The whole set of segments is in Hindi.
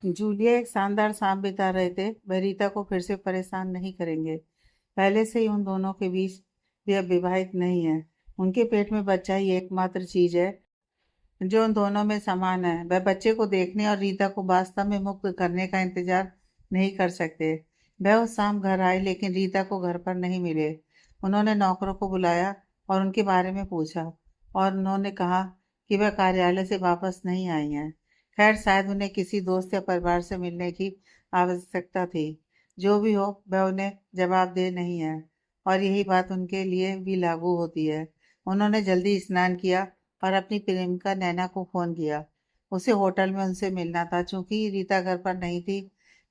जूलिया एक शानदार शाम बिता रहे थे। वह रीता को फिर से परेशान नहीं करेंगे। पहले से ही उन दोनों के बीच वे अब विवाहित नहीं है। उनके पेट में बच्चा ही एकमात्र चीज है जो उन दोनों में समान है। वह बच्चे को देखने और रीता को वास्तव में मुक्त करने का इंतजार नहीं कर सकते। वह उस शाम घर आए लेकिन रीता को घर पर नहीं मिले। उन्होंने नौकरों को बुलाया और उनके बारे में पूछा और उन्होंने कहा कि वह कार्यालय से वापस नहीं आई हैं। खैर, शायद उन्हें किसी दोस्त या परिवार से मिलने की आवश्यकता थी। जो भी हो, वह उन्हें जवाबदेह नहीं है और यही बात उनके लिए भी लागू होती है। उन्होंने जल्दी स्नान किया और अपनी प्रेमिका नैना को फ़ोन किया। उसे होटल में उनसे मिलना था। चूंकि रीता घर पर नहीं थी,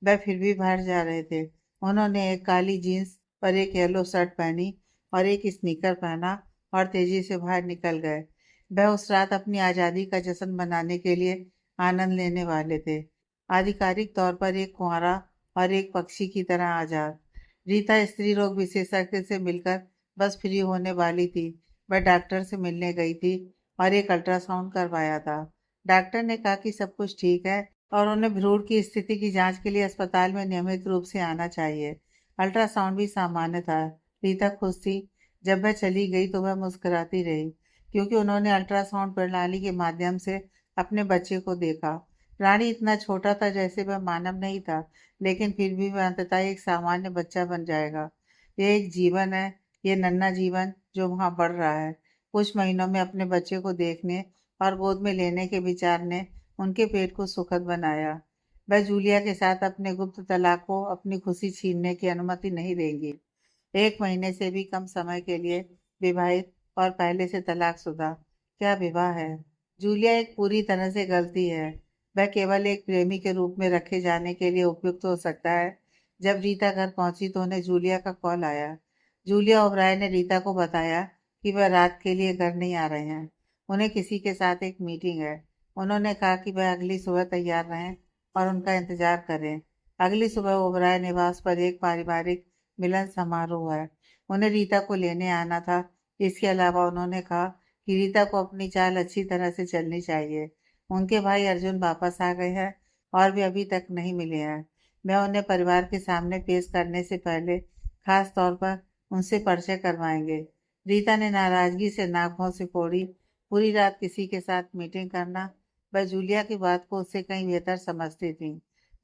वह फिर भी बाहर जा रहे थे। उन्होंने एक काली जीन्स पर एक येलो शर्ट पहनी और एक स्नीकर पहना और तेजी से बाहर निकल गए। वह उस रात अपनी आज़ादी का जश्न मनाने के लिए आनंद लेने वाले थे। आधिकारिक तौर पर एक कुंवारा और एक पक्षी की तरह आज़ाद। रीता स्त्री रोग विशेषज्ञ से मिलकर बस फ्री होने वाली थी। वह डॉक्टर से मिलने गई थी और एक अल्ट्रासाउंड करवाया था। डॉक्टर ने कहा कि सब कुछ ठीक है और उन्हें भ्रूण की स्थिति की जांच के लिए अस्पताल में नियमित रूप से आना चाहिए। अल्ट्रासाउंड भी सामान्य था। रीता खुश थी। जब वह चली गई तो वह मुस्कुराती रही क्योंकि उन्होंने अल्ट्रासाउंड प्रणाली के माध्यम से अपने बच्चे को देखा। प्राणी इतना छोटा था जैसे वह मानव नहीं था, लेकिन फिर भी वह अंततः एक सामान्य बच्चा बन जाएगा। यह एक जीवन है, ये नन्हा जीवन जो वहाँ बढ़ रहा है। कुछ महीनों में अपने बच्चे को देखने और गोद में लेने के विचार ने उनके पेट को सुखद बनाया। वह जूलिया के साथ अपने गुप्त तलाक को अपनी खुशी छीनने की अनुमति नहीं देंगी। 1 महीने से भी कम समय के लिए विवाहित और पहले से तलाकशुदा, क्या विवाह है। जूलिया एक पूरी तरह से गलती है। वह केवल एक प्रेमी के रूप में रखे जाने के लिए उपयुक्त हो सकता है। जब रीता घर पहुंची तो उन्हें जूलिया का कॉल आया। जूलिया ओबराय ने रीता को बताया कि वह रात के लिए घर नहीं आ रहे हैं। उन्हें किसी के साथ एक मीटिंग है। उन्होंने कहा कि वह अगली सुबह तैयार रहें और उनका इंतजार करें। अगली सुबह ओबराय निवास पर एक पारिवारिक मिलन समारोह है। उन्हें रीता को लेने आना था। इसके अलावा उन्होंने कहा कि रीता को अपनी चाल अच्छी तरह से चलनी चाहिए। उनके भाई अर्जुन वापस आ गए हैं और वे अभी तक नहीं मिले हैं। मैं उन्हें परिवार के सामने पेश करने से पहले खास तौर पर उनसे परिचय करवाएंगे। रीता ने नाराजगी से नाक भौं सिकोड़ी। पूरी रात किसी के साथ मीटिंग करना। वह जूलिया की बात को उससे कहीं बेहतर समझती थी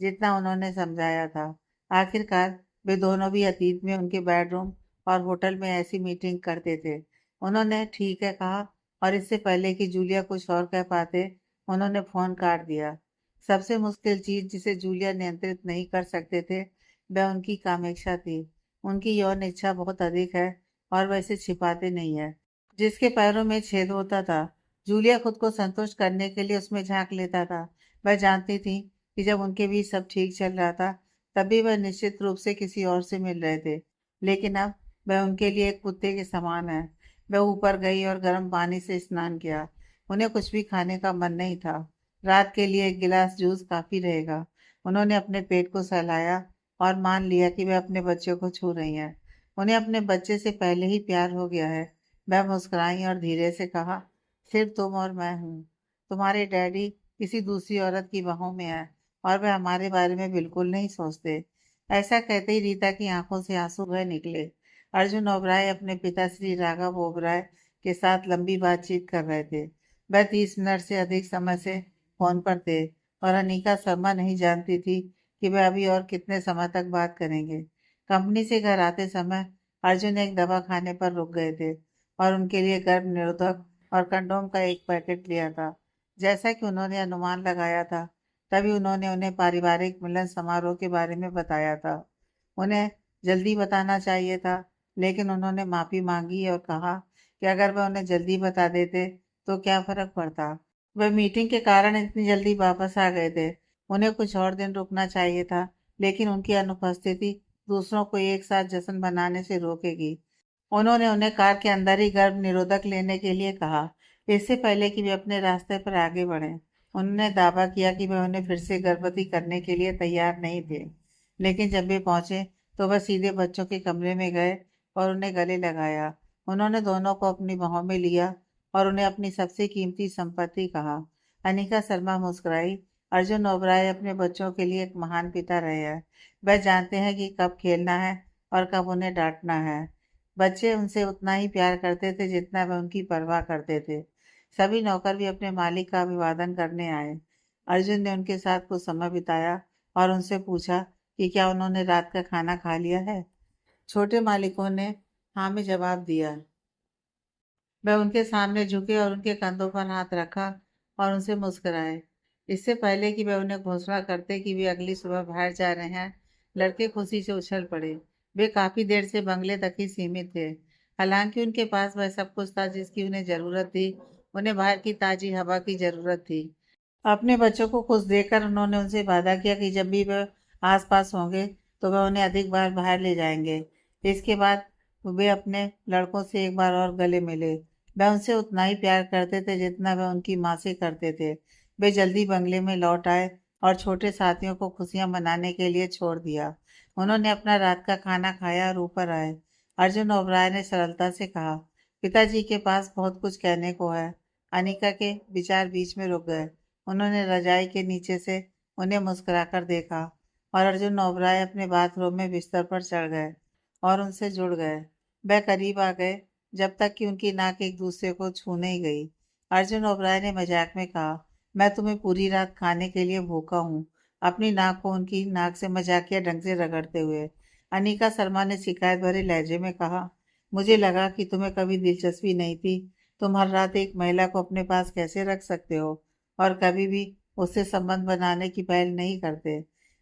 जितना उन्होंने समझाया था। आखिरकार वे दोनों भी अतीत में उनके बेडरूम और होटल में ऐसी मीटिंग करते थे। उन्होंने ठीक है कहा और इससे पहले कि जूलिया कुछ और कह पाते, उन्होंने फोन काट दिया। सबसे मुश्किल चीज जिसे जूलिया नियंत्रित नहीं कर सकते थे, वह उनकी कामेक्षा थी। उनकी यौन इच्छा बहुत अधिक है और वह इसे छिपाते नहीं है। जिसके पैरों में छेद होता था, जूलिया खुद को संतुष्ट करने के लिए उसमें झांक लेता था। वह जानती थी कि जब उनके बीच सब ठीक चल रहा था, तभी वह निश्चित रूप से किसी और से मिल रहे थे। लेकिन अब वह उनके लिए एक कुत्ते के समान है। वह ऊपर गई और गर्म पानी से स्नान किया। उन्हें कुछ भी खाने का मन नहीं था। रात के लिए एक गिलास जूस काफी रहेगा। उन्होंने अपने पेट को सहलाया और मान लिया कि वह अपने बच्चे को छू रही हैं। उन्हें अपने बच्चे से पहले ही प्यार हो गया है। वह मुस्कुराई और धीरे से कहा, सिर्फ तुम और मैं हूँ। तुम्हारे डैडी किसी दूसरी औरत की बाहों में है और वह हमारे बारे में बिल्कुल नहीं सोचते। ऐसा कहते ही रीता की आंखों से आंसू बह निकले। अर्जुन ओबराय अपने पिता श्री राघव ओबराय के साथ लंबी बातचीत कर रहे थे। वह 30 मिनट से अधिक समय से फोन पर थे और अनीका शर्मा नहीं जानती थी कि वह अभी और कितने समय तक बात करेंगे। कंपनी से घर आते समय अर्जुन एक दवा खाने पर रुक गए थे और उनके लिए गर्भ निरोधक और कंडोम का एक पैकेट लिया था। जैसा कि उन्होंने अनुमान लगाया था, तभी उन्होंने उन्हें पारिवारिक मिलन समारोह के बारे में बताया था। उन्हें जल्दी बताना चाहिए था, लेकिन उन्होंने माफी मांगी और कहा कि अगर वह उन्हें जल्दी बता देते तो क्या फर्क पड़ता। वह मीटिंग के कारण इतनी जल्दी वापस आ गए थे। उन्हें कुछ और दिन रुकना चाहिए था, लेकिन उनकी अनुपस्थिति दूसरों को एक साथ जश्न मनाने से रोकेगी। उन्होंने उन्हें कार के अंदर ही गर्भ निरोधक लेने के लिए कहा, इससे पहले कि वे अपने रास्ते पर आगे बढ़ें। उन्होंने दावा किया कि वे उन्हें फिर से गर्भवती करने के लिए तैयार नहीं थे। लेकिन जब वे पहुंचे तो वह सीधे बच्चों के कमरे में गए और उन्हें गले लगाया। उन्होंने दोनों को अपनी बाहों में लिया और उन्हें अपनी सबसे कीमती संपत्ति कहा। अनिका शर्मा मुस्कुराई अर्जुन ओबराय अपने बच्चों के लिए एक महान पिता रहे हैं। वह जानते हैं कि कब खेलना है और कब उन्हें डांटना है। बच्चे उनसे उतना ही प्यार करते थे जितना वह उनकी परवाह करते थे। सभी नौकर भी अपने मालिक का अभिवादन करने आए। अर्जुन ने उनके साथ कुछ समय बिताया और उनसे पूछा कि क्या उन्होंने रात का खाना खा लिया है। छोटे मालिकों ने हाँ में जवाब दिया। वह उनके सामने झुके और उनके कंधों पर हाथ रखा और उनसे मुस्कुराए। इससे पहले कि वह उन्हें घोषणा करते कि वे अगली सुबह बाहर जा रहे हैं, लड़के खुशी से उछल पड़े। वे काफी देर से बंगले तक ही सीमित थे। हालांकि उनके पास वह सब कुछ था जिसकी उन्हें जरूरत थी। उन्हें बाहर की ताजी हवा की जरूरत थी। अपने बच्चों को खुश देखकर उन्होंने उनसे वादा किया कि जब भी वह आसपास होंगे तो वह उन्हें अधिक बार बाहर ले जाएंगे। इसके बाद वे अपने लड़कों से एक बार और गले मिले। वह उनसे उतना ही प्यार करते थे जितना वह उनकी माँ से करते थे। वे जल्दी बंगले में लौट आए और छोटे साथियों को खुशियां मनाने के लिए छोड़ दिया। उन्होंने अपना रात का खाना खाया और ऊपर आए। अर्जुन ओबराय ने सरलता से कहा, पिताजी के पास बहुत कुछ कहने को है। अनिका के विचार बीच में रुक गए। उन्होंने रजाई के नीचे से उन्हें मुस्कुराकर देखा और अर्जुन ओबराय अपने बाथरूम में बिस्तर पर चढ़ गए और उनसे जुड़ गए। वह करीब आ गए जब तक कि उनकी नाक एक दूसरे को छू नहीं गई। अर्जुन ओबराय ने मजाक में कहा, मैं तुम्हें पूरी रात खाने के लिए भूखा हूँ, अपनी नाक को उनकी नाक से मजाकिया ढंग से रगड़ते हुए। अनिका शर्मा ने शिकायत भरे लहजे में कहा, मुझे लगा कि तुम्हें कभी दिलचस्पी नहीं थी। तुम हर रात एक महिला को अपने पास कैसे रख सकते हो और कभी भी उससे संबंध बनाने की पहल नहीं करते।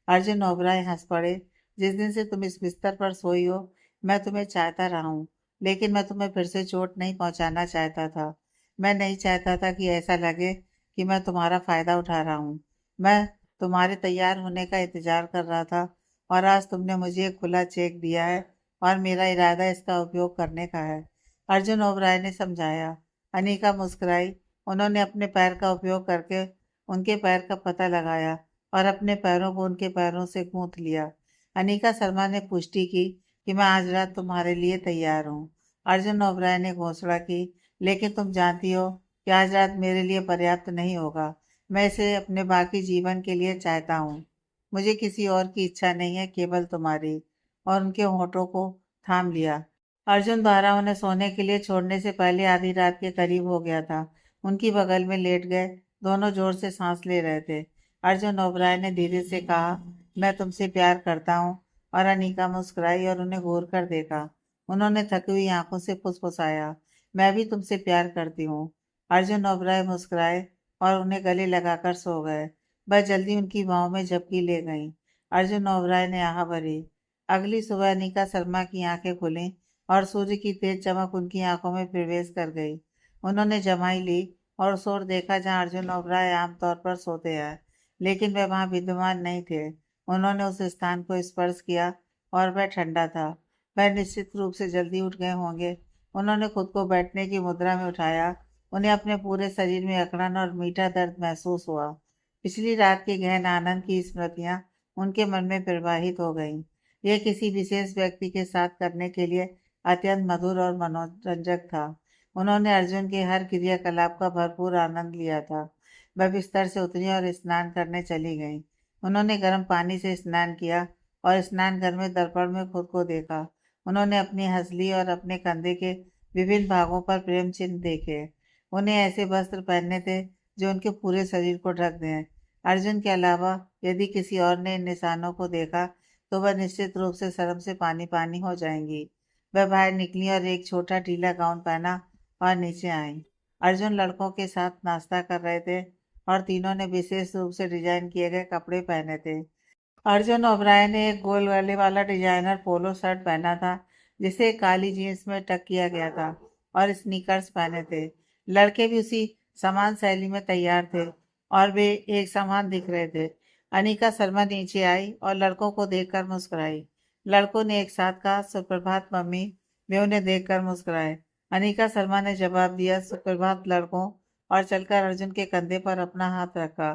अर्जुन ओबराय हंस पड़े। जिस दिन से तुम इस बिस्तर पर सोई हो, मैं तुम्हें चाहता रहा हूँ, लेकिन मैं तुम्हें फिर से चोट नहीं पहुंचाना चाहता था। मैं नहीं चाहता था कि ऐसा लगे कि मैं तुम्हारा फायदा उठा रहा हूँ। मैं तुम्हारे तैयार होने का इंतजार कर रहा था और आज तुमने मुझे एक खुला चेक दिया है और मेरा इरादा इसका उपयोग करने का है। अर्जुन ओबराय ने समझाया। अनीका मुस्कुराई। उन्होंने अपने पैर का उपयोग करके उनके पैर का पता लगाया और अपने पैरों को उनके पैरों से गूंथ लिया। अनीका शर्मा ने पुष्टि की कि मैं आज रात तुम्हारे लिए तैयार हूँ। अर्जुन ओबराय ने घोषणा की, लेकिन तुम जानती हो कि आज रात मेरे लिए पर्याप्त नहीं होगा। मैं इसे अपने बाकी जीवन के लिए चाहता हूँ। मुझे किसी और की इच्छा नहीं है, केवल तुम्हारी। और उनके होठों को थाम लिया। अर्जुन द्वारा उन्हें सोने के लिए छोड़ने से पहले आधी रात के करीब हो गया था। उनकी बगल में लेट गए। दोनों जोर से सांस ले रहे थे। अर्जुन ओबराय ने धीरे से कहा, मैं तुमसे प्यार करता हूँ। और अनीका मुस्कुराई और उन्हें घूर कर देखा। उन्होंने थकी हुई आंखों से फुसफुसाया, मैं भी तुमसे प्यार करती हूँ। अर्जुन ओबराय मुस्कुराए और उन्हें गले लगाकर सो गए। वह जल्दी उनकी बाहों में झपकी ले गईं। अर्जुन ओबराय ने आह भरी। अगली सुबह अनीका शर्मा की आंखें खुलीं और सूर्य की तेज चमक उनकी आंखों में प्रवेश कर गई। उन्होंने जमाई ली और उस ओर देखा जहां अर्जुन ओबराय आमतौर पर सोते हैं, लेकिन वे वहां विद्यमान नहीं थे। उन्होंने उस स्थान को स्पर्श किया और वह ठंडा था। वह निश्चित रूप से जल्दी उठ गए होंगे। उन्होंने खुद को बैठने की मुद्रा में उठाया। उन्हें अपने पूरे शरीर में अकड़न और मीठा दर्द महसूस हुआ। पिछली रात के गहन आनंद की स्मृतियां उनके मन में प्रवाहित हो गईं। यह किसी विशेष व्यक्ति के साथ करने के लिए अत्यंत मधुर और मनोरंजक था। उन्होंने अर्जुन के हर क्रियाकलाप का भरपूर आनंद लिया था। वह बिस्तर से उतरी और स्नान करने चली गईं। उन्होंने गर्म पानी से स्नान किया और स्नान घर में दर्पण में खुद को देखा। उन्होंने अपनी हंसली और अपने कंधे के विभिन्न भागों पर प्रेम चिन्ह देखे। उन्हें ऐसे वस्त्र पहनने थे जो उनके पूरे शरीर को ढक दें। अर्जुन के अलावा यदि किसी और ने इन निशानों को देखा तो वह निश्चित रूप से शर्म से पानी पानी हो जाएंगी। वह बाहर निकली और एक छोटा ढीला गाउन पहना और नीचे आई। अर्जुन लड़कों के साथ नाश्ता कर रहे थे और तीनों ने विशेष रूप से डिजाइन किए गए कपड़े पहने थे। अर्जुन ओबराय ने एक गोल गले वाला डिजाइनर पोलो शर्ट पहना था जिसे काली जीन्स में टक किया गया था और स्नीकर्स पहने थे। लड़के भी उसी समान शैली में तैयार थे और वे एक समान दिख रहे थे। अनीका शर्मा नीचे आई और लड़कों को देखकर मुस्कुराई। लड़कों ने एक साथ कहा, सुप्रभात मम्मी। वे उन्हें देखकर मुस्कुराए। अनीका शर्मा ने जवाब दिया, सुप्रभात लड़कों, और चलकर अर्जुन के कंधे पर अपना हाथ रखा।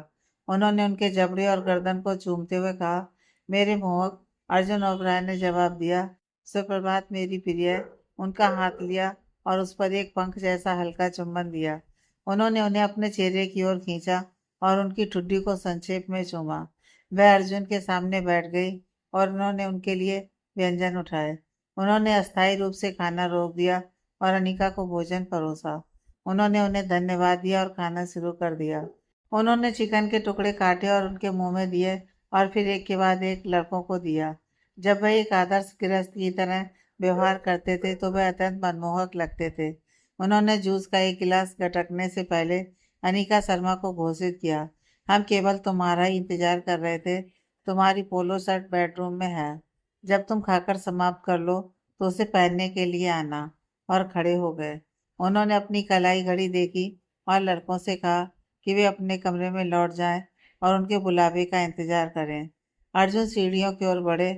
उन्होंने उनके जबड़े और गर्दन को चूमते हुए कहा, मेरे मोहक। अर्जुन ओबराय ने जवाब दिया, सुप्रभात मेरी प्रिय। उनका हाथ लिया और उस पर एक पंख जैसा हल्का चुंबन दिया। उन्होंने उन्हें अपने चेहरे की ओर खींचा और उनकी ठुड्डी को संक्षेप में चूमा। वह अर्जुन के सामने बैठ गई और उन्होंने उनके लिए व्यंजन उठाए। उन्होंने अस्थायी रूप से खाना रोक दिया और अनिका को भोजन परोसा। उन्होंने उन्हें धन्यवाद दिया और खाना शुरू कर दिया। उन्होंने चिकन के टुकड़े काटे और उनके मुंह में दिए और फिर एक के बाद एक लड़कों को दिया। जब वह एक आदर्श गृहस्थ की तरह व्यवहार करते थे तो वह अत्यंत मनमोहक लगते थे। उन्होंने जूस का एक गिलास गटकने से पहले अनिका शर्मा को घोषित किया, हम केवल तुम्हारा ही इंतजार कर रहे थे। तुम्हारी पोलो शर्ट बेडरूम में है। जब तुम खाकर समाप्त कर लो तो उसे पहनने के लिए आना। और खड़े हो गए। उन्होंने अपनी कलाई घड़ी देखी और लड़कों से कहा कि वे अपने कमरे में लौट जाएं और उनके बुलावे का इंतजार करें। अर्जुन सीढ़ियों की ओर बढ़े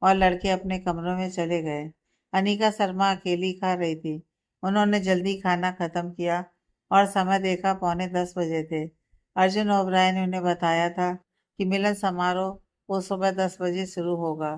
और लड़के अपने कमरों में चले गए। अनिका शर्मा अकेली खा रही थी। उन्होंने जल्दी खाना खत्म किया और समय देखा 9:45 बजे थे। अर्जुन ओबराय ने उन्हें बताया था कि मिलन समारोह वो सुबह 10 बजे शुरू होगा।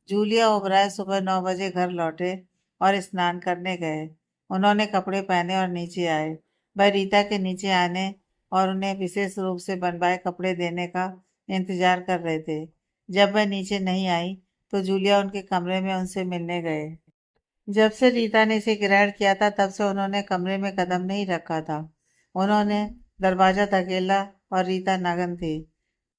जूलिया ओबराय सुबह 9 बजे घर लौटे और स्नान करने गए। उन्होंने कपड़े पहने और नीचे आए। वह रीता के नीचे आने और उन्हें विशेष रूप से बनवाए कपड़े देने का इंतजार कर रहे थे। जब वह नीचे नहीं आई तो जूलिया उनके कमरे में उनसे मिलने गए। जब से रीता ने इसे ग्रहण किया था तब से उन्होंने कमरे में कदम नहीं रखा था। उन्होंने दरवाजा धकेला और रीता नग्न थी।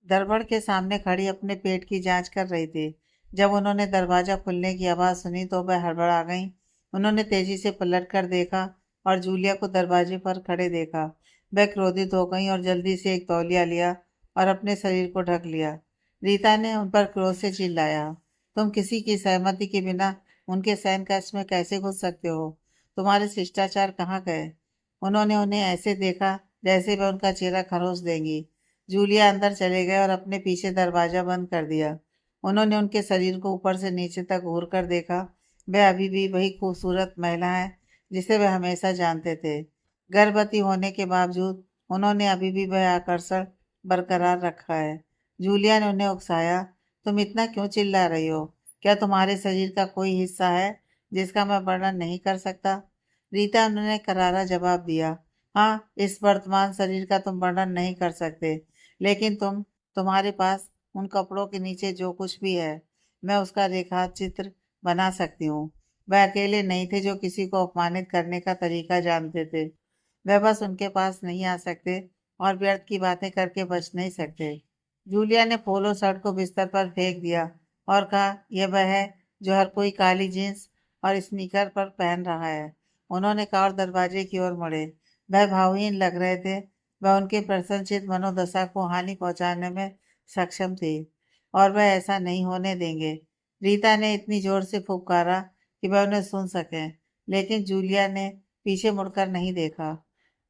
दरबड़ के सामने खड़ी अपने पेट की जांच कर रही थी। जब उन्होंने दरवाजा खुलने की आवाज़ सुनी तो वह हड़बड़ा गईं। उन्होंने तेजी से पलट कर देखा और जूलिया को दरवाजे पर खड़े देखा। वह क्रोधित हो गई और जल्दी से एक तौलिया लिया और अपने शरीर को ढक लिया। रीता ने उन पर क्रोध से चिल्लाया, तुम किसी की सहमति के बिना उनके शयन कक्ष में कैसे घुस सकते हो? तुम्हारे शिष्टाचार कहाँ गए? उन्होंने उन्हें ऐसे देखा जैसे वह उनका चेहरा खरोच देंगी। जूलिया अंदर चले गए और अपने पीछे दरवाजा बंद कर दिया। उन्होंने उनके शरीर को ऊपर से नीचे तक घूर कर देखा। वह अभी भी वही खूबसूरत महिला है जिसे वह हमेशा जानते थे। गर्भवती होने के बावजूद उन्होंने अभी भी वह आकर्षण बरकरार रखा है। जूलिया ने उन्हें उकसाया, तुम इतना क्यों चिल्ला रही हो? क्या तुम्हारे शरीर का कोई हिस्सा है जिसका मैं वर्णन नहीं कर सकता? रीता उन्होंने करारा जवाब दिया, हाँ, इस वर्तमान शरीर का तुम वर्णन नहीं कर सकते, लेकिन तुम्हारे पास उन कपड़ों के नीचे जो कुछ भी है, मैं उसका रेखा चित्र बना सकती हूँ। वह अकेले नहीं थे जो किसी को अपमानित करने का तरीका जानते थे। वह बस उनके पास नहीं आ सकते और व्यर्थ की बातें करके बच नहीं सकते। जूलिया ने पोलो शर्ट को बिस्तर पर फेंक दिया और कहा, यह वह है जो हर कोई काली जींस और स्नीकर पर पहन रहा है। उन्होंने कहा और दरवाजे की ओर मुड़े। वह भावहीन लग रहे थे। वह उनके प्रसन्नचित्त मनोदशा को हानि पहुंचाने में सक्षम थे और वह ऐसा नहीं होने देंगे। रीता ने इतनी जोर से फुफकारा कि वह उन्हें सुन सके, लेकिन जूलिया ने पीछे मुड़कर नहीं देखा,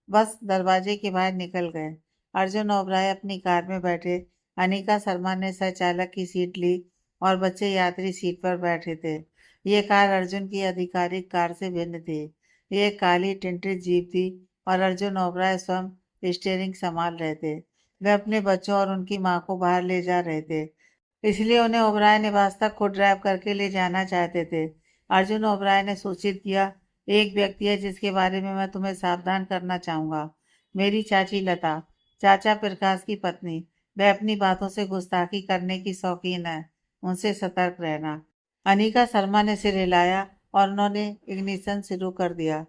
बस दरवाजे के बाहर निकल गए। अर्जुन ओबराय अपनी कार में बैठे। अनिका शर्मा ने सहचालक की सीट ली और बच्चे यात्री सीट पर बैठे थे। ये कार अर्जुन की आधिकारिक कार से भिन्न थी। ये एक काली टिंटित जीप थी और अर्जुन ओबराय स्वयं स्टीयरिंग संभाल रहे थे। वे अपने बच्चों और उनकी मां को बाहर ले जा रहे थे, इसलिए उन्हें ओबराय निवास तक खुद ड्राइव करके ले जाना चाहते थे। अर्जुन ओबराय ने सूचित किया, एक व्यक्ति है जिसके बारे में मैं तुम्हें सावधान करना चाहूंगा। मेरी चाची लता, चाचा प्रकाश की पत्नी। वह अपनी बातों से गुस्ताखी करने की शौकीन है। उनसे सतर्क रहना। अनिका शर्मा ने सिर हिलाया और उन्होंने इग्निशन शुरू कर दिया।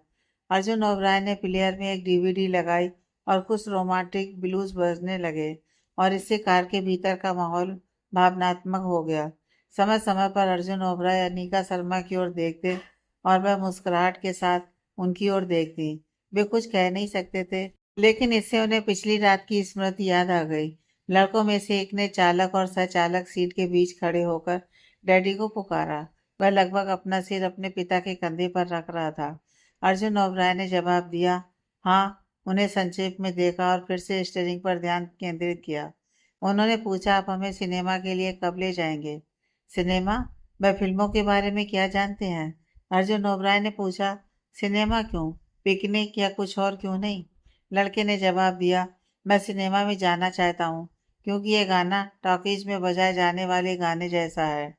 अर्जुन ओबराय ने प्लेयर में एक डीवीडी लगाई और कुछ रोमांटिक ब्लूज बजने लगे और इससे कार के भीतर का माहौल भावनात्मक हो गया। समय समय पर अर्जुन ओबराय अनिका शर्मा की ओर देखते और वह मुस्कुराहट के साथ उनकी ओर देखती। वे कुछ कह नहीं सकते थे, लेकिन इससे उन्हें पिछली रात की स्मृति याद आ गई। लड़कों में से एक ने चालक और सहचालक सीट के बीच खड़े होकर डैडी को पुकारा। वह लगभग अपना सिर अपने पिता के कंधे पर रख रहा था। अर्जुन ओबराय ने जवाब दिया, हाँ। उन्हें संक्षेप में देखा और फिर से स्टीयरिंग पर ध्यान केंद्रित किया। उन्होंने पूछा, आप हमें सिनेमा के लिए कब ले जाएंगे? सिनेमा? वह फिल्मों के बारे में क्या जानते हैं? अर्जुन ओबराय ने पूछा, सिनेमा क्यों? पिकनिक या कुछ और क्यों नहीं? लड़के ने जवाब दिया, मैं सिनेमा में जाना चाहता हूँ क्योंकि ये गाना टॉकीज में बजाए जाने वाले गाने जैसा है।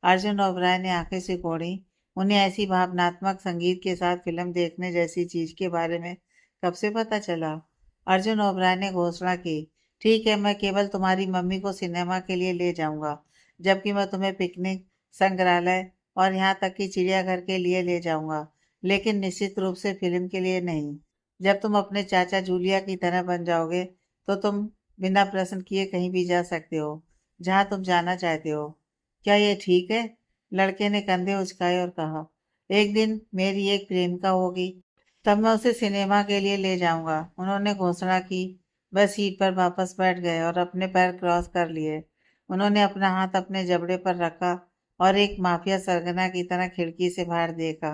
अर्जुन ओबराय ने आंखें सिकोड़ी। उन्हें ऐसी भावनात्मक संगीत के साथ फिल्म देखने जैसी चीज के बारे में कब से पता चला? अर्जुन ओबराय ने घोषणा की, ठीक है, मैं केवल तुम्हारी मम्मी को सिनेमा के लिए ले जाऊंगा, जबकि मैं तुम्हें पिकनिक, संग्रहालय और यहाँ तक कि चिड़ियाघर के लिए ले जाऊंगा, लेकिन निश्चित रूप से फिल्म के लिए नहीं। जब तुम अपने चाचा जूलिया की तरह बन जाओगे, तो तुम बिना प्रश्न किए कहीं भी जा सकते हो, जहाँ तुम जाना चाहते हो। क्या ये ठीक है? लड़के ने कंधे उचकाए और कहा, एक दिन मेरी एक प्रेमिका होगी, तब मैं उसे सिनेमा के लिए ले जाऊंगा, उन्होंने घोषणा की। वह सीट पर वापस बैठ गए और अपने पैर क्रॉस कर लिए। उन्होंने अपना हाथ अपने जबड़े पर रखा और एक माफिया सरगना की तरह खिड़की से बाहर देखा।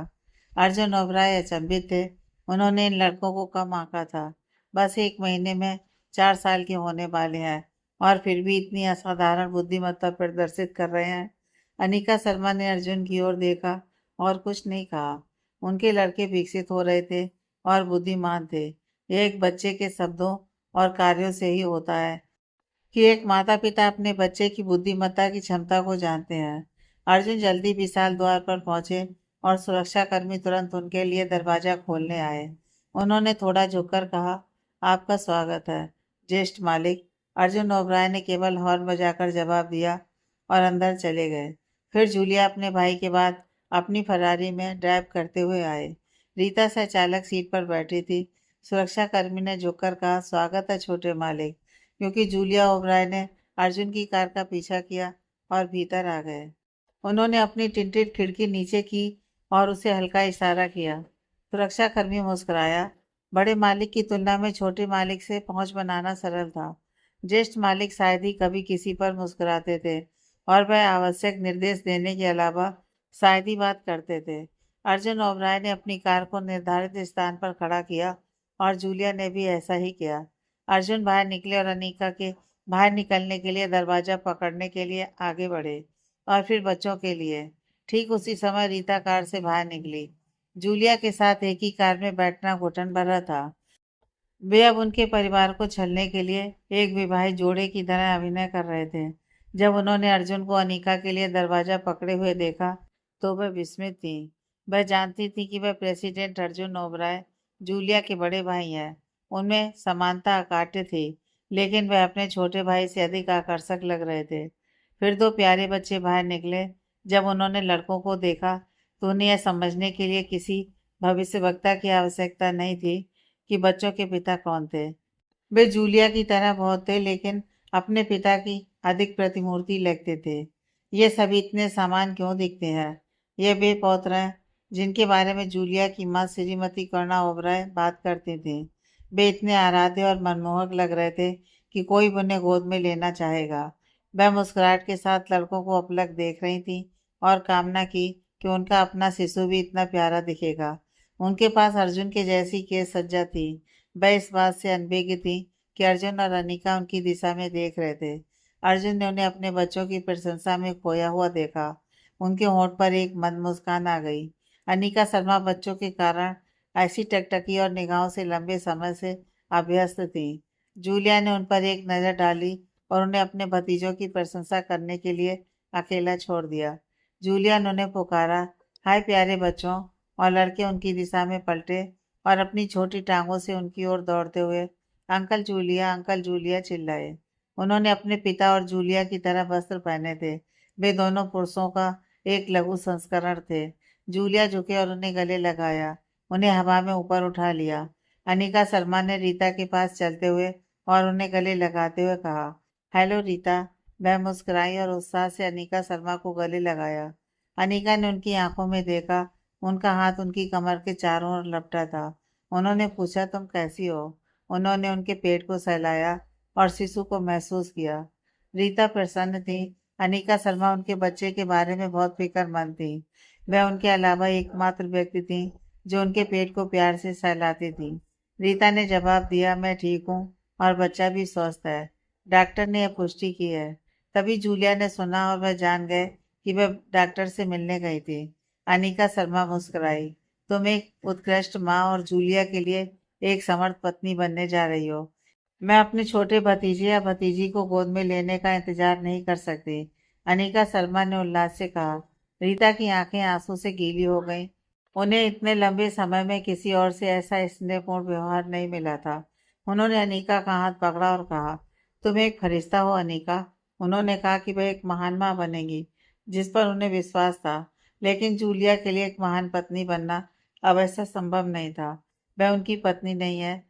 अर्जुन ओबराय अचंभित थे। उन्होंने इन लड़कों को कम आंका था। बस एक महीने में 4 साल के होने वाले हैं और फिर भी इतनी असाधारण बुद्धिमत्ता प्रदर्शित कर रहे हैं। अनिका शर्मा ने अर्जुन की ओर देखा और कुछ नहीं कहा। उनके लड़के विकसित हो रहे थे और बुद्धिमान थे। यह एक बच्चे के शब्दों और कार्यों से ही होता है कि एक माता पिता अपने बच्चे की बुद्धिमत्ता की क्षमता को जानते हैं। अर्जुन जल्दी विशाल द्वार पर पहुंचे और सुरक्षाकर्मी तुरंत उनके लिए दरवाजा खोलने आए। उन्होंने थोड़ा झुककर कहा, आपका स्वागत है, ज्येष्ठ मालिक। अर्जुन ओबराय ने केवल हॉर्न बजाकर जवाब दिया और अंदर चले गए। फिर जूलिया अपने भाई के बाद अपनी फरारी में ड्राइव करते हुए आए। रीता सह चालक सीट पर बैठी थी। सुरक्षाकर्मी ने झुककर कहा, स्वागत है छोटे मालिक, क्योंकि जूलिया ओबराय ने अर्जुन की कार का पीछा किया और भीतर आ गए। उन्होंने अपनी टिंटेड खिड़की नीचे की और उसे हल्का इशारा किया। सुरक्षाकर्मी मुस्कुराया। बड़े मालिक की तुलना में छोटे मालिक से पहुंच बनाना सरल था। ज्येष्ठ मालिक शायद ही कभी किसी पर मुस्कुराते थे और वह आवश्यक निर्देश देने के अलावा शायद ही बात करते थे। अर्जुन ओबराय ने अपनी कार को निर्धारित स्थान पर खड़ा किया और जूलिया ने भी ऐसा ही किया। अर्जुन बाहर निकले और अनीका के बाहर निकलने के लिए दरवाजा पकड़ने के लिए आगे बढ़े और फिर बच्चों के लिए। ठीक उसी समय रीता कार से बाहर निकली। जूलिया के साथ एक ही कार में बैठना घुटन भरा था। वे अब उनके परिवार को छलने के लिए एक विवाहित जोड़े की तरह अभिनय कर रहे थे। जब उन्होंने अर्जुन को अनीका के लिए दरवाजा पकड़े हुए देखा, तो वह विस्मित थी। वह जानती थी कि वह प्रेसिडेंट अर्जुन ओबराय जूलिया के बड़े भाई हैं। उनमें समानता अकाट्य थी, लेकिन वह अपने छोटे भाई से अधिक आकर्षक लग रहे थे। फिर दो प्यारे बच्चे बाहर निकले। जब उन्होंने लड़कों को देखा, तो उन्हें यह समझने के लिए किसी भविष्यवक्ता की आवश्यकता नहीं थी कि बच्चों के पिता कौन थे। वे जूलिया की तरह बहुत थे, लेकिन अपने पिता की अधिक प्रतिमूर्ति लगते थे। ये सभी इतने समान क्यों दिखते हैं? ये वे पौत्र हैं जिनके बारे में जूलिया की माँ श्रीमती करुणा ओबराय बात करते थे। वे इतने आराध्य और मनमोहक लग रहे थे कि कोई भी उन्हें गोद में लेना चाहेगा। वह मुस्कुराहट के साथ लड़कों को अपलक देख रही थी और कामना की कि उनका अपना शिशु भी इतना प्यारा दिखेगा। उनके पास अर्जुन के जैसी केस सज्जा थी। वह इस बात से अनभिज्ञ थी कि अर्जुन और अनीका उनकी दिशा में देख रहे थे। अर्जुन ने उन्हें अपने बच्चों की प्रशंसा में खोया हुआ देखा। उनके होंठ पर एक मंद मुस्कान आ गई। अनीका शर्मा बच्चों के कारण ऐसी टकटकी और निगाहों से लंबे समय से अभ्यस्त थी। जूलिया ने उन पर एक नज़र डाली और उन्हें अपने भतीजों की प्रशंसा करने के लिए अकेला छोड़ दिया। जूलिया ने उन्हें पुकारा, हाय प्यारे बच्चों, और लड़के उनकी दिशा में पलटे और अपनी छोटी टांगों से उनकी ओर दौड़ते हुए अंकल जूलिया चिल्लाए। उन्होंने अपने पिता और जूलिया की तरह वस्त्र पहने थे। वे दोनों पुरुषों का एक लघु संस्करण थे। जूलिया झुके और उन्हें गले लगाया, उन्हें हवा में ऊपर उठा लिया। अनीका शर्मा ने रीता के पास चलते हुए और उन्हें गले लगाते हुए कहा, हेलो रीता। वह मुस्कुराई और उत्साह से अनीका शर्मा को गले लगाया। अनीका ने उनकी आंखों में देखा। उनका हाथ उनकी कमर के चारों ओर लपटा था। उन्होंने पूछा, तुम कैसी हो? उन्होंने उनके पेट को सहलाया और शिशु को महसूस किया। रीता प्रसन्न थी। अनीका शर्मा उनके बच्चे के बारे में बहुत फिक्रमंद थी। वह उनके अलावा एकमात्र व्यक्ति थी जो उनके पेट को प्यार से सहलाती थी। रीता ने जवाब दिया, मैं ठीक हूँ और बच्चा भी स्वस्थ है। डॉक्टर ने यह पुष्टि की है। तभी जूलिया ने सुना और वह जान गए कि वह डॉक्टर से मिलने गई थी। अनीका शर्मा मुस्कुराई, तुम एक उत्कृष्ट माँ और जूलिया के लिए एक समर्थ पत्नी बनने जा रही हो। मैं अपने छोटे भतीजे या भतीजी को गोद में लेने का इंतजार नहीं कर सकती, अनीका शर्मा ने उल्लास से कहा। रीता की आंखें आंसू से गीली हो गईं। उन्हें इतने लंबे समय में किसी और से ऐसा स्नेहपूर्ण व्यवहार नहीं मिला था। उन्होंने अनीका का हाथ पकड़ा और कहा, तुम एक फरिश्ता हो अनीका। उन्होंने कहा कि वह एक महान माँ बनेगी, जिस पर उन्हें विश्वास था। लेकिन जूलिया के लिए एक महान पत्नी बनना अब ऐसा संभव नहीं था। वह उनकी पत्नी नहीं है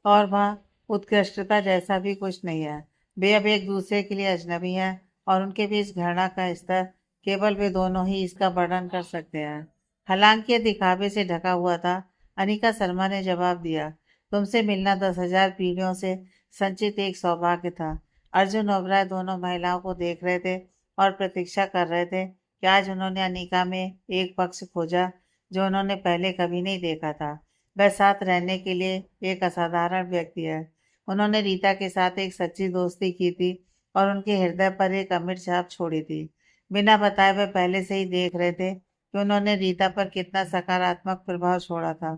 और वह उत्कृष्टता जैसा भी कुछ नहीं है। वे अब एक दूसरे के लिए अजनबी हैं और उनके बीच घृणा का स्तर केवल वे दोनों ही इसका वर्णन कर सकते हैं। हालांकि यह दिखावे से ढका हुआ था। अनिका शर्मा ने जवाब दिया, तुमसे मिलना 10,000 पीढ़ियों से संचित एक सौभाग्य था। अर्जुन ओबराय दोनों महिलाओं को देख रहे थे और प्रतीक्षा कर रहे थे कि आज उन्होंने अनिका में एक पक्ष खोजा जो उन्होंने पहले कभी नहीं देखा था। वह साथ रहने के लिए एक असाधारण व्यक्ति है। उन्होंने रीता के साथ एक सच्ची दोस्ती की थी और उनके हृदय पर एक अमिट छाप छोड़ी थी। बिना बताए वह पहले से ही देख रहे थे कि उन्होंने रीता पर कितना सकारात्मक प्रभाव छोड़ा था।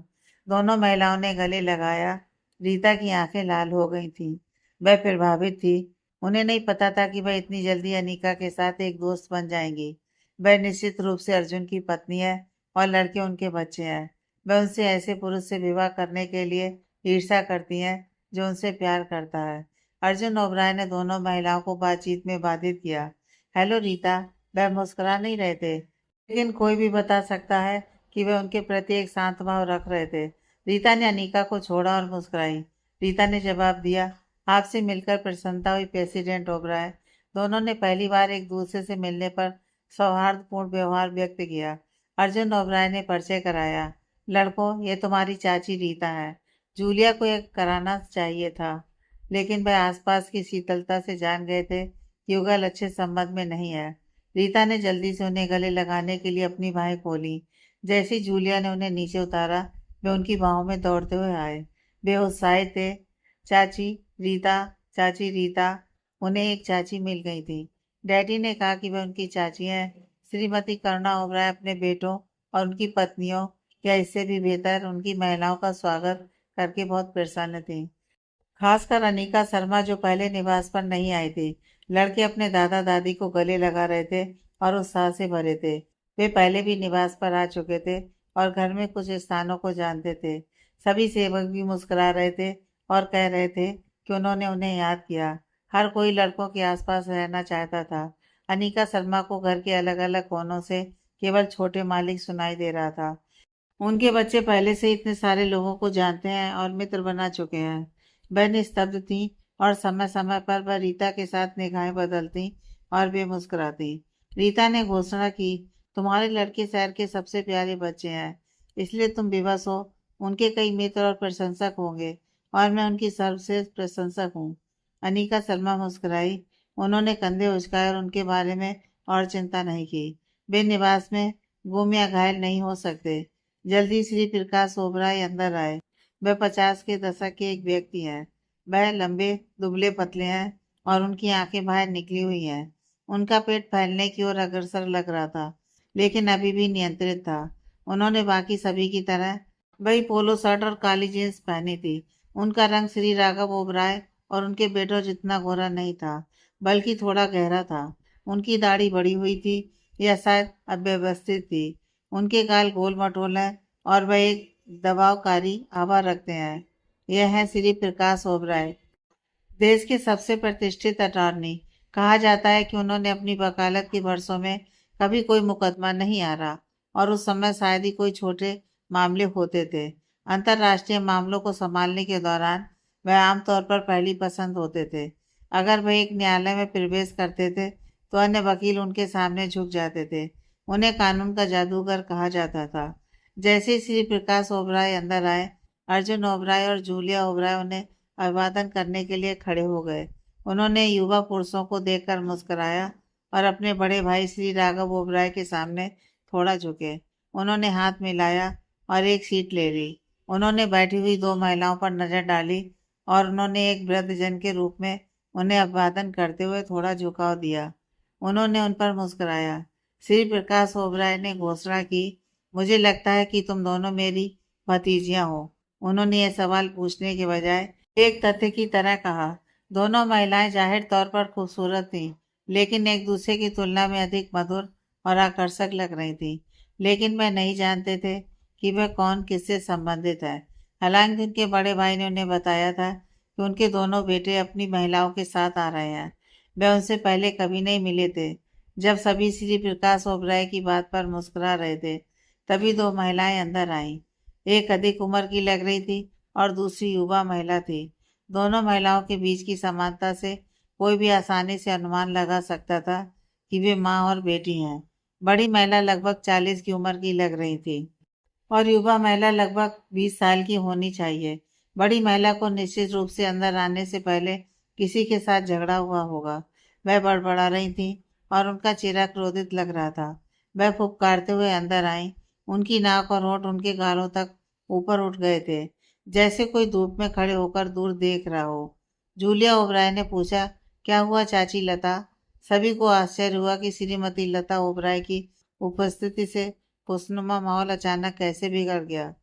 दोनों महिलाओं ने गले लगाया। रीता की आंखें लाल हो गई थीं। वह प्रभावित थी। उन्हें नहीं पता था कि वह इतनी जल्दी अनीका के साथ एक दोस्त बन जाएंगी। वह निश्चित रूप से अर्जुन की पत्नी है और लड़के उनके बच्चे हैं। वह उनसे ऐसे पुरुष से विवाह करने के लिए ईर्ष्या करती हैं जो उनसे प्यार करता है। अर्जुन ओबराय ने दोनों महिलाओं को बातचीत में बाधित किया। हेलो रीता। वह मुस्कुरा नहीं रहे थे, लेकिन कोई भी बता सकता है कि वह उनके प्रति एक शांत भाव रख रहे थे। रीता ने अनीका को छोड़ा और मुस्कुराई। रीता ने जवाब दिया, आपसे मिलकर प्रसन्नता हुई प्रेसिडेंट ओबराय। दोनों ने पहली बार एक दूसरे से मिलने पर सौहार्दपूर्ण व्यवहार व्यक्त किया। अर्जुन ओबराय ने परिचय कराया। लड़कों, ये तुम्हारी चाची रीता है। जूलिया को यह कराना चाहिए था, लेकिन वह आसपास की शीतलता से जान गए थे कि युगल अच्छे संबंध में नहीं है। रीता ने जल्दी से उन्हें गले लगाने के लिए अपनी बाहें खोली। जैसे जूलिया ने उन्हें नीचे उतारा, वे उनकी बाहों में दौड़ते हुए आए। वे उत्साहित थे। चाची रीता, चाची रीता। उन्हें एक चाची मिल गई थी। डैडी ने कहा कि वे उनकी चाची हैं। श्रीमती करुणा ओबराय अपने बेटों और उनकी पत्नियों या इससे भी बेहतर उनकी महिलाओं का स्वागत करके बहुत प्रसन्न थी। खासकर अनीका शर्मा जो पहले निवास पर नहीं आई थी। लड़के अपने दादा दादी को गले लगा रहे थे और उत्साह से भरे थे। वे पहले भी निवास पर आ चुके थे और घर में कुछ स्थानों को जानते थे। सभी सेवक भी मुस्कुरा रहे थे और कह रहे थे कि उन्होंने उन्हें याद किया। हर कोई लड़कों के आसपास रहना चाहता था। अनीका शर्मा को घर के अलग अलग कोनों से केवल छोटे मालिक सुनाई दे रहा था। उनके बच्चे पहले से इतने सारे लोगों को जानते हैं और मित्र बना चुके हैं। वह निस्तब्ध थी और समय समय पर वह रीता के साथ निगाहें बदलती और वे मुस्कुराती। रीता ने घोषणा की, तुम्हारे लड़के शहर के सबसे प्यारे बच्चे हैं, इसलिए तुम विवश हो। उनके कई मित्र और प्रशंसक होंगे और मैं उनकी सर्वश्रेष्ठ प्रशंसक हूँ। अनीका शर्मा मुस्कुराई। उन्होंने कंधे उचकाए और उनके बारे में और चिंता नहीं की। वे निवास में गुम या घायल नहीं हो सकते। जल्दी श्री प्रकाश ओबराय अंदर आए। वह 50 के दशक के एक व्यक्ति हैं। वह लंबे दुबले पतले हैं और उनकी आंखें बाहर निकली हुई हैं। उनका पेट फैलने की ओर अग्रसर लग रहा था, लेकिन अभी भी नियंत्रित था। उन्होंने बाकी सभी की तरह वही पोलो शर्ट और काली जींस पहनी थी। उनका रंग श्री राघव ओबराय और उनके बेटों जितना गोरा नहीं था, बल्कि थोड़ा गहरा था। उनकी दाढ़ी बढ़ी हुई थी या शायद अव्यवस्थित थी। उनके गाल गोल मटोल हैं और वह एक दबावकारी आभा रखते हैं। यह है श्री प्रकाश ओबराय, देश के सबसे प्रतिष्ठित अटॉर्नी। कहा जाता है कि उन्होंने अपनी वकालत के वर्षों में कभी कोई मुकदमा नहीं हारा और उस समय शायद ही कोई छोटे मामले होते थे। अंतर्राष्ट्रीय मामलों को संभालने के दौरान वह आमतौर पर पहली पसंद होते थे। अगर वह एक न्यायालय में प्रवेश करते थे तो अन्य वकील उनके सामने झुक जाते थे। उन्हें कानून का जादूगर कहा जाता था। जैसे ही श्री प्रकाश ओबराय अंदर आए, अर्जुन ओबराय और जूलिया ओबराय उन्हें अभिवादन करने के लिए खड़े हो गए। उन्होंने युवा पुरुषों को देखकर मुस्कुराया और अपने बड़े भाई श्री राघव ओबराय के सामने थोड़ा झुके। उन्होंने हाथ मिलाया और एक सीट ले ली। उन्होंने बैठी हुई दो महिलाओं पर नजर डाली और उन्होंने एक वृद्धजन के रूप में उन्हें अभिवादन करते हुए थोड़ा झुकाव दिया। उन्होंने उन पर मुस्कुराया। श्री प्रकाश ओबराय ने घोषणा की, मुझे लगता है कि तुम दोनों मेरी भतीजियां हो। उन्होंने यह सवाल पूछने के बजाय एक तथ्य की तरह कहा। दोनों महिलाएं जाहिर तौर पर खूबसूरत थीं, लेकिन एक दूसरे की तुलना में अधिक मधुर और आकर्षक लग रही थीं। लेकिन वह नहीं जानते थे कि वह कौन किससे संबंधित है। हालांकि उनके बड़े भाई ने उन्हें बताया था कि उनके दोनों बेटे अपनी महिलाओं के साथ आ रहे हैं। वे उनसे पहले कभी नहीं मिले थे। जब सभी श्री प्रकाश ओबराय की बात पर मुस्कुरा रहे थे, तभी दो महिलाएं अंदर आईं। एक अधिक उम्र की लग रही थी और दूसरी युवा महिला थी। दोनों महिलाओं के बीच की समानता से कोई भी आसानी से अनुमान लगा सकता था कि वे माँ और बेटी हैं। बड़ी महिला लगभग 40 की उम्र की लग रही थी और युवा महिला लगभग 20 साल की होनी चाहिए। बड़ी महिला को निश्चित रूप से अंदर आने से पहले किसी के साथ झगड़ा हुआ होगा। वह बड़बड़ा रही थी और उनका चेहरा क्रोधित लग रहा था। वह फुफकारते हुए अंदर आई। उनकी नाक और होंठ उनके गालों तक ऊपर उठ गए थे, जैसे कोई धूप में खड़े होकर दूर देख रहा हो। जूलिया ओबराय ने पूछा, क्या हुआ चाची लता? सभी को आश्चर्य हुआ कि श्रीमती लता ओबराय की उपस्थिति से खुशनुमा माहौल अचानक कैसे बिगड़ गया।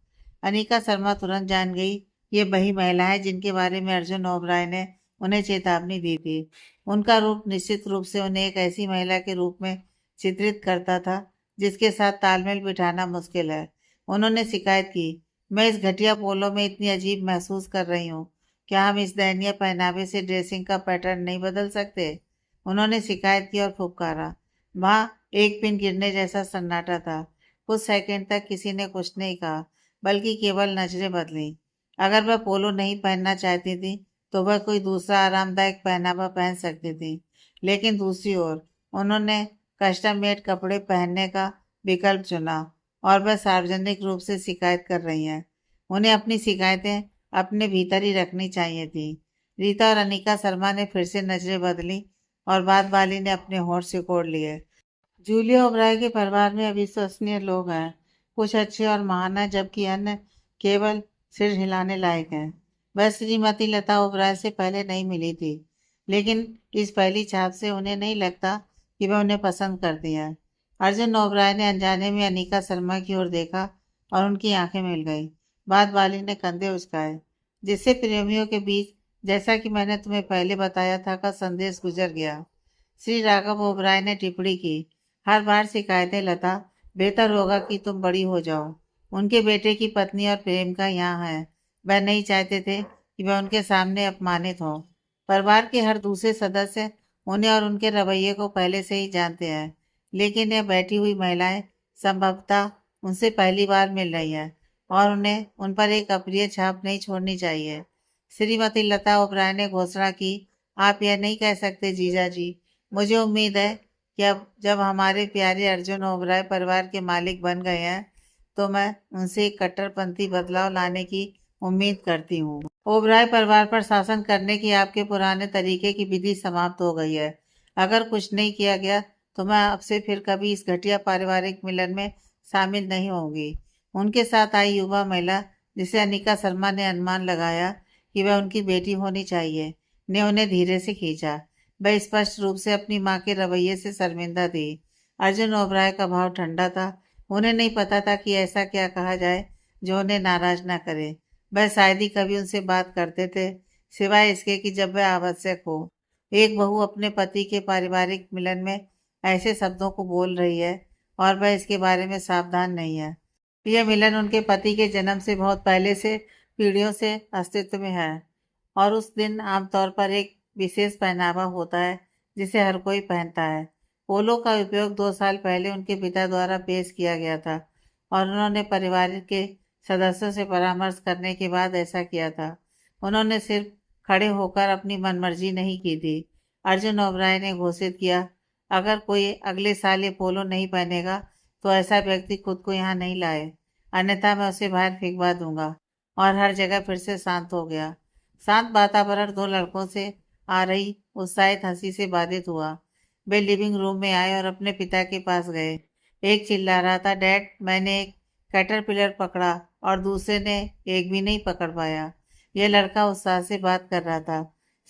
अनिका शर्मा तुरंत जान गई, ये वही महिला है जिनके बारे में अर्जुन ओबराय ने उन्हें चेतावनी दी थी। उनका रूप निश्चित रूप से उन्हें एक ऐसी महिला के रूप में चित्रित करता था जिसके साथ तालमेल बिठाना मुश्किल है। उन्होंने शिकायत की, मैं इस घटिया पोलो में इतनी अजीब महसूस कर रही हूँ। क्या हम इस दयनीय पहनावे से ड्रेसिंग का पैटर्न नहीं बदल सकते? उन्होंने शिकायत की और फुफकारा। वहां एक पिन गिरने जैसा सन्नाटा था। कुछ सेकंड तक किसी ने कुछ नहीं कहा, बल्कि केवल नजरें बदली। अगर वह पोलो नहीं पहनना चाहती थी तो वह कोई दूसरा आरामदायक पहनावा पहन सकती थी, लेकिन दूसरी ओर उन्होंने कस्टम मेड कपड़े पहनने का विकल्प चुना और वह सार्वजनिक रूप से शिकायत कर रही हैं। उन्हें अपनी शिकायतें अपने भीतर ही रखनी चाहिए थी। रीता और अनिका शर्मा ने फिर से नजरें बदली और बाद वाली ने अपने होठ सिकोड़ लिए। जूलिया ओबराय के परिवार में अविश्वसनीय लोग हैं। कुछ अच्छे और महान हैं, जबकि अन्य केवल सिर हिलाने लायक हैं। वह श्रीमती लता ओबराय से पहले नहीं मिली थी, लेकिन इस पहली छाप से उन्हें नहीं लगता कि वह उन्हें पसंद करती है। अर्जुन ओबराय ने अनजाने में अनिका शर्मा की ओर देखा और उनकी आंखें मिल गईं। बाद वाली ने कंधे उचकाए, जिससे प्रेमियों के बीच, जैसा कि मैंने तुम्हें पहले बताया था, का संदेश गुजर गया। श्री राघव ओबराय ने टिप्पणी की, हर बार शिकायतें लता, बेहतर होगा कि तुम बड़ी हो जाओ। उनके बेटे की पत्नी और प्रेमिका यहाँ है। वह नहीं चाहते थे कि वह उनके सामने अपमानित हो। परिवार के हर दूसरे सदस्य उन्हें और उनके रवैये को पहले से ही जानते हैं, लेकिन यह बैठी हुई महिलाएं संभवतः उनसे पहली बार मिल रही हैं और उन्हें उन पर एक अप्रिय छाप नहीं छोड़नी चाहिए। श्रीमती लता ओबराय ने घोषणा की, आप यह नहीं कह सकते जीजा जी। मुझे उम्मीद है कि अब जब हमारे प्यारे अर्जुन ओबराय परिवार के मालिक बन गए हैं, तो मैं उनसे एक कट्टरपंथी बदलाव लाने की उम्मीद करती हूँ। ओबराय परिवार पर शासन करने की आपके पुराने तरीके की विधि समाप्त हो गई है। अगर कुछ नहीं किया गया तो मैं आपसे फिर कभी इस घटिया पारिवारिक मिलन में शामिल नहीं होंगी। उनके साथ आई युवा महिला, जिसे अनिका शर्मा ने अनुमान लगाया कि वह उनकी बेटी होनी चाहिए, ने उन्हें धीरे से खींचा। वह स्पष्ट रूप से अपनी माँ के रवैये से शर्मिंदा थी। अर्जुन ओबराय का भाव ठंडा था। उन्हें नहीं पता था कि ऐसा क्या कहा जाए जो उन्हें नाराज न करे। वह शायद ही कभी उनसे बात करते थे, सिवाय इसके कि जब वह आवश्यक हो। एक बहू अपने पति के पारिवारिक मिलन में ऐसे शब्दों को बोल रही है और वह इसके बारे में सावधान नहीं है। यह मिलन उनके पति के जन्म से बहुत पहले से, पीढ़ियों से अस्तित्व में है और उस दिन आमतौर पर एक विशेष पहनावा होता है जिसे हर कोई पहनता है। पोलो का उपयोग 2 साल पहले उनके पिता द्वारा पेश किया गया था और उन्होंने परिवार के सदस्यों से परामर्श करने के बाद ऐसा किया था। उन्होंने सिर्फ खड़े होकर अपनी मनमर्जी नहीं की थी। अर्जुन ओबराय ने घोषित किया, अगर कोई अगले साल ये पोलो नहीं पहनेगा तो ऐसा व्यक्ति खुद को यहाँ नहीं लाए, अन्यथा मैं उसे बाहर फेंकवा दूंगा। और हर जगह फिर से शांत हो गया। शांत वातावरण दो लड़कों से आ रही उत्साहित हंसी से बाधित हुआ। वे लिविंग रूम में आए और अपने पिता के पास गए। एक चिल्ला रहा था, डैड, मैंने एक कैटरपिलर पकड़ा, और दूसरे ने एक भी नहीं पकड़ पाया। यह लड़का उत्साह से बात कर रहा था।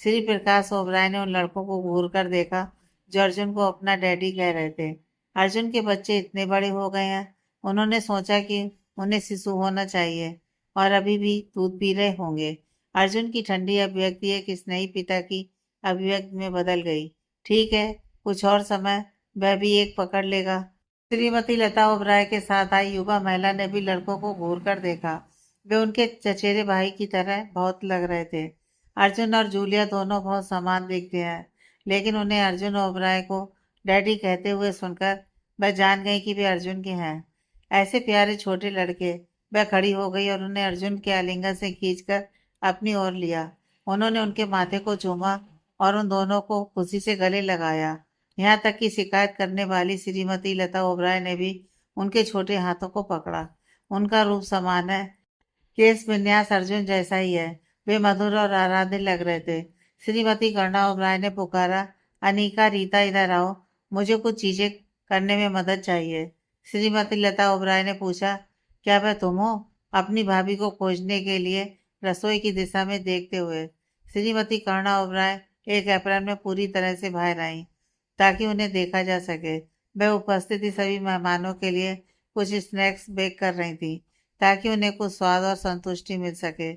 श्री प्रकाश ओबराय ने उन लड़कों को घूर कर देखा जो अर्जुन को अपना डैडी कह रहे थे। अर्जुन के बच्चे इतने बड़े हो गए हैं। उन्होंने सोचा कि उन्हें शिशु होना चाहिए और अभी भी दूध पी रहे होंगे। अर्जुन की ठंडी अभिव्यक्ति एक स्नेही पिता की अभिव्यक्ति में बदल गई। ठीक है, कुछ और समय वह भी एक पकड़ लेगा। श्रीमती लता ओबराय के साथ आई युवा महिला ने भी लड़कों को घूर कर देखा। वे उनके चचेरे भाई की तरह बहुत लग रहे थे। अर्जुन और जूलिया दोनों बहुत समान दिखते हैं, लेकिन उन्हें अर्जुन ओबराय को डैडी कहते हुए सुनकर वह जान गई कि वे अर्जुन के हैं। ऐसे प्यारे छोटे लड़के। वह खड़ी हो गई और उन्हें अर्जुन के आलिंगन से खींचकर अपनी ओर लिया। उन्होंने उनके माथे को चूमा और उन दोनों को खुशी से गले लगाया। यहाँ तक कि शिकायत करने वाली श्रीमती लता ओबराय ने भी उनके छोटे हाथों को पकड़ा। उनका रूप समान है, केस विन्यास अर्जुन जैसा ही है। वे मधुर और आराध्य लग रहे थे। श्रीमती कर्णा ओबराय ने पुकारा, अनीका, रीता, इधर आओ, मुझे कुछ चीजें करने में मदद चाहिए। श्रीमती लता ओबराय ने पूछा, क्या वह तुम हो? अपनी भाभी को खोजने के लिए रसोई की दिशा में देखते हुए श्रीमती कर्णा ओबराय एक अप्रैल में पूरी तरह से बाहर आई ताकि उन्हें देखा जा सके। वह उपस्थित सभी मेहमानों के लिए कुछ स्नैक्स बेक कर रही थी ताकि उन्हें कुछ स्वाद और संतुष्टि मिल सके।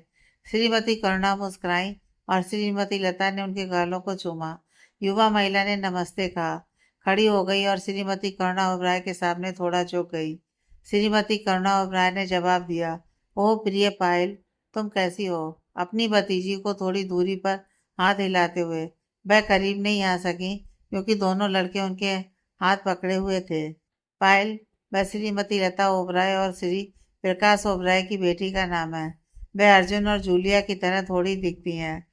श्रीमती करुणा मुस्कुराई और श्रीमती लता ने उनके गालों को चूमा। युवा महिला ने नमस्ते कहा, खड़ी हो गई और श्रीमती करुणा ओबराय के सामने थोड़ा झुक गई। श्रीमती करुणा ओबराय ने जवाब दिया, ओह प्रिय पायल, तुम कैसी हो? अपनी भतीजी को थोड़ी दूरी पर हाथ हिलाते हुए वह करीब नहीं आ सकी क्योंकि दोनों लड़के उनके हाथ पकड़े हुए थे। पायल, वह श्रीमती लता ओबराय और श्री प्रकाश ओबराय की बेटी का नाम है। वह अर्जुन और जूलिया की तरह थोड़ी दिखती हैं,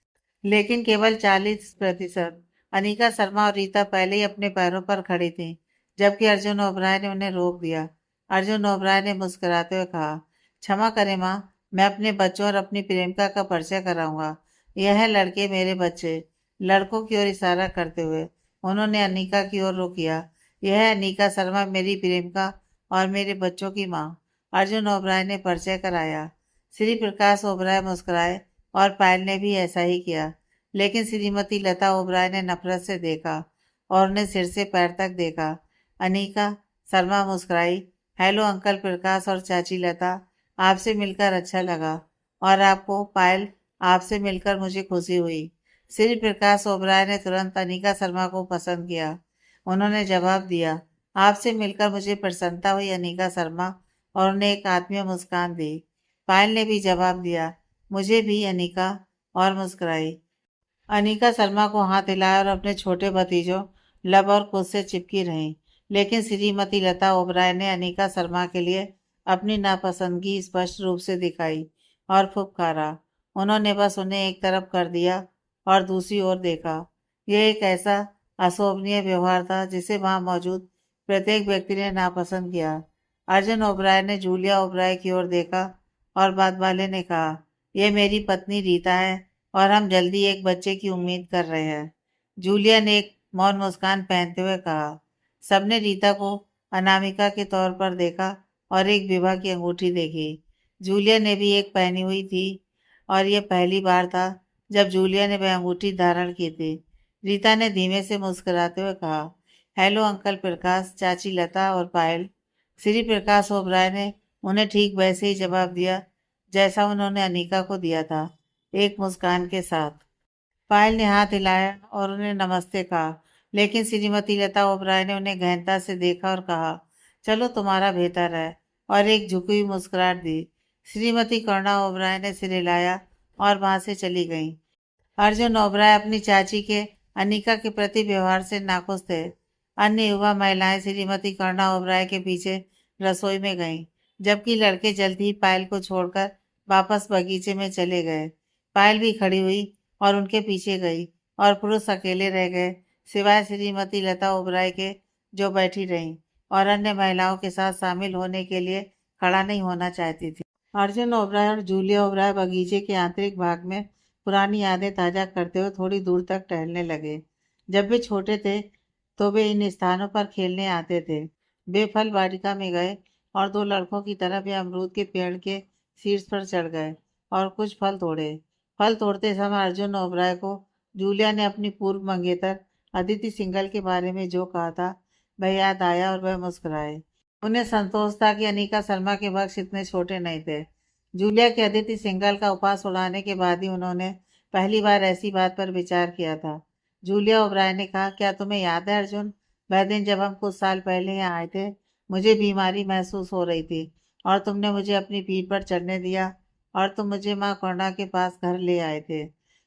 लेकिन केवल 40%। अनीका शर्मा और रीता पहले ही अपने पैरों पर खड़ी थी, जबकि अर्जुन ओबराय ने उन्हें रोक दिया। अर्जुन ओबराय ने मुस्कुराते हुए कहा, क्षमा करें माँ, मैं अपने बच्चों और अपनी प्रेमिका का परिचय कराऊंगा। यह है लड़के, मेरे बच्चे। लड़कों की ओर इशारा करते हुए उन्होंने अनीका की ओर रुख किया। यह है अनीका शर्मा, मेरी प्रेमिका और मेरे बच्चों की माँ। अर्जुन ओबराय ने परिचय कराया। श्री प्रकाश ओबराय मुस्कुराए और पायल ने भी ऐसा ही किया, लेकिन श्रीमती लता ओबराय ने नफरत से देखा और उन्हें सिर से पैर तक देखा। अनीका शर्मा मुस्कुराई, हेलो अंकल प्रकाश और चाची लता, आपसे मिलकर अच्छा लगा। और आपको पायल, आपसे मिलकर मुझे खुशी हुई। श्री प्रकाश ओबराय ने तुरंत अनीका शर्मा को पसंद किया। उन्होंने जवाब दिया, आपसे मिलकर मुझे प्रसन्नता हुई अनीका शर्मा, और उन्हें एक आत्मीय मुस्कान दी। पायल ने भी जवाब दिया, मुझे भी अनीका, और मुस्कुराई। अनीका शर्मा को हाथ हिलाया और अपने छोटे भतीजों लब और कुश से चिपकी रहीं, लेकिन श्रीमती लता ओबराय ने अनीका शर्मा के लिए अपनी नापसंदगी स्पष्ट रूप से दिखाई और फुफकारा। उन्होंने बस उन्हें एक तरफ कर दिया और दूसरी ओर देखा। यह एक ऐसा अशोभनीय व्यवहार था जिसे वहां मौजूद प्रत्येक व्यक्ति ने नापसंद किया। अर्जुन ओबराय ने जूलिया ओबराय की ओर देखा और बाद वाले ने कहा, यह मेरी पत्नी रीता है और हम जल्दी एक बच्चे की उम्मीद कर रहे हैं। जूलिया ने एक मौन मुस्कान पहनते हुए कहा। सबने रीता को अनामिका के तौर पर देखा और एक विवाह की अंगूठी देखी। जूलिया ने भी एक पहनी हुई थी और यह पहली बार था जब जूलिया ने वह अंगूठी धारण की थी। रीता ने धीमे से मुस्कुराते हुए कहा, हेलो अंकल प्रकाश, चाची लता और पायल। श्री प्रकाश ओबराय ने उन्हें ठीक वैसे ही जवाब दिया जैसा उन्होंने अनीका को दिया था, एक मुस्कान के साथ। पायल ने हाथ हिलाया और उन्हें नमस्ते कहा, लेकिन श्रीमती लता ओबराय ने उन्हें गहनता से देखा और कहा, चलो तुम्हारा बेहतर है, और एक झुकी हुई मुस्कुराहट दी। श्रीमती करुणा ओबराय ने सिर हिलाया और वहां से चली गईं। अर्जुन ओबराय अपनी चाची के अनीका के प्रति व्यवहार से नाखुश थे। अन्य युवा महिलाएं श्रीमती करुणा ओबराय के पीछे रसोई में गईं, जबकि लड़के जल्द ही पायल को छोड़कर वापस बगीचे में चले गए। पायल भी खड़ी हुई और उनके पीछे गई और पुरुष अकेले रह गए, सिवाय श्रीमती लता ओबराय के, जो बैठी रहीं और अन्य महिलाओं के साथ शामिल होने के लिए खड़ा नहीं होना चाहती थी। अर्जुन ओबराय और जूलिया ओबराय बगीचे के आंतरिक भाग में पुरानी यादें ताजा करते हुए थोड़ी दूर तक टहलने लगे। जब वे छोटे थे तो वे इन स्थानों पर खेलने आते थे। वे फल वाटिका में गए और दो लड़कों की तरह वे अमरूद के पेड़ के शीर्ष पर चढ़ गए और कुछ फल तोड़े। फल तोड़ते समय अर्जुन ओबराय को जूलिया ने अपनी पूर्व मंगेतर अदिति सिंघल के बारे में जो कहा था वह याद आया और वह मुस्कुराए। उन्हें संतोष था कि अनीका शर्मा के बख्श इतने छोटे नहीं थे। जूलिया के अदिति सिंघल का उपास उड़ाने के बाद ही उन्होंने पहली बार ऐसी बात पर विचार किया था। जूलिया ओबराय ने कहा, क्या तुम्हें याद है अर्जुन, वह दिन जब हम कुछ साल पहले यहाँ आए थे? मुझे बीमारी महसूस हो रही थी और तुमने मुझे अपनी पीठ पर चढ़ने दिया और तुम मुझे माँ करुणा के पास घर ले आए थे।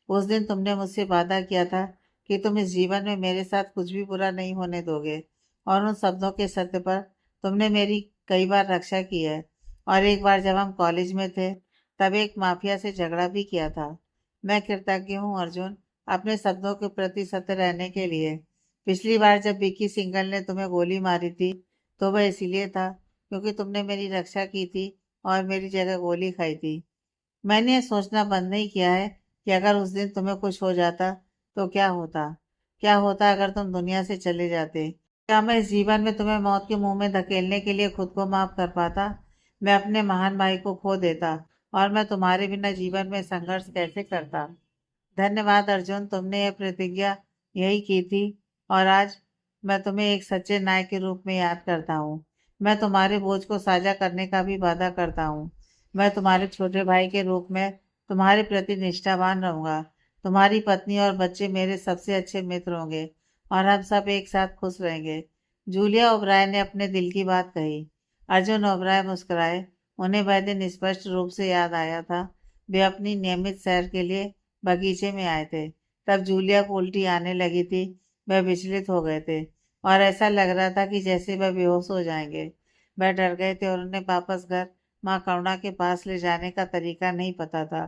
उस दिन तुमने मुझसे वादा किया था कि तुम इस जीवन में मेरे साथ कुछ भी बुरा नहीं होने दोगे, और उन शब्दों के सत्य पर तुमने मेरी कई बार रक्षा की है। और एक बार जब हम कॉलेज में थे, तब एक माफिया से झगड़ा भी किया था। मैं कृतज्ञ हूँ अर्जुन, अपने शब्दों के प्रति सत्य रहने के लिए। पिछली बार जब विक्की सिंघल ने तुम्हें गोली मारी थी, तो वह इसीलिए था क्योंकि तुमने मेरी रक्षा की थी और मेरी जगह गोली खाई थी। मैंने ये सोचना बंद नहीं किया है कि अगर उस दिन तुम्हें कुछ हो जाता तो क्या होता अगर तुम दुनिया से चले जाते। क्या मैं इस जीवन में तुम्हें मौत के मुंह में धकेलने के लिए खुद को माफ कर पाता? मैं अपने महान भाई को खो देता, और मैं तुम्हारे बिना जीवन में संघर्ष कैसे करता। धन्यवाद अर्जुन, तुमने ये प्रतिज्ञा यही की थी, और आज मैं तुम्हें एक सच्चे नायक के रूप में याद करता हूँ। मैं तुम्हारे बोझ को साझा करने का भी वादा करता हूँ। मैं तुम्हारे छोटे भाई के रूप में तुम्हारे प्रति निष्ठावान रहूंगा। तुम्हारी पत्नी और बच्चे मेरे सबसे अच्छे मित्र होंगे, और हम सब एक साथ खुश रहेंगे। जूलिया ओबराय ने अपने दिल की बात कही। अर्जुन ओबराय मुस्कुराए। उन्हें वह दिन स्पष्ट रूप से याद आया था। वे अपनी नियमित सैर के लिए बगीचे में आए थे। तब जूलिया को उल्टी आने लगी थी। वह विचलित हो गए थे, और ऐसा लग रहा था कि जैसे वह बेहोश हो जाएंगे। वह डर गए थे, और उन्हें वापस घर माँ करुणा के पास ले जाने का तरीका नहीं पता था।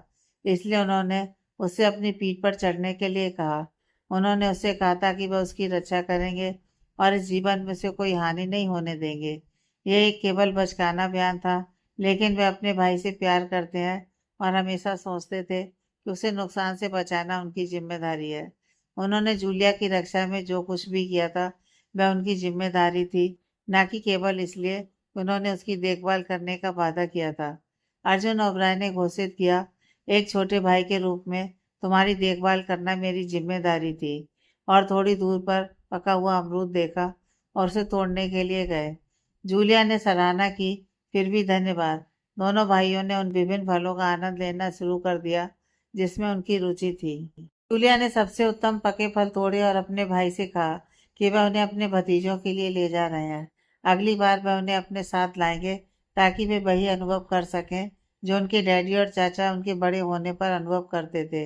इसलिए उन्होंने उससे अपनी पीठ पर चढ़ने के लिए कहा। उन्होंने उससे कहा था कि वह उसकी रक्षा करेंगे और इस जीवन में से कोई हानि नहीं होने देंगे। यह एक केवल बचकाना बयान था, लेकिन वे अपने भाई से प्यार करते हैं और हमेशा सोचते थे कि उसे नुकसान से बचाना उनकी जिम्मेदारी है। उन्होंने जूलिया की रक्षा में जो कुछ भी किया था, वह उनकी जिम्मेदारी थी, न कि केवल इसलिए कि उन्होंने उसकी देखभाल करने का वादा किया था। अर्जुन ओबराय ने घोषित किया, एक छोटे भाई के रूप में तुम्हारी देखभाल करना मेरी जिम्मेदारी थी। और थोड़ी दूर पर पका हुआ अमरूद देखा और उसे तोड़ने के लिए गए। जूलिया ने सराहना की, फिर भी धन्यवाद। दोनों भाइयों ने उन विभिन्न फलों का आनंद लेना शुरू कर दिया जिसमें उनकी रुचि थी। जूलिया ने सबसे उत्तम पके फल तोड़े और अपने भाई से कहा कि वह उन्हें अपने भतीजों के लिए ले जा रहे हैं। अगली बार वह उन्हें अपने साथ लाएंगे, ताकि वे वही अनुभव कर सकें जो उनके डैडी और चाचा उनके बड़े होने पर अनुभव करते थे।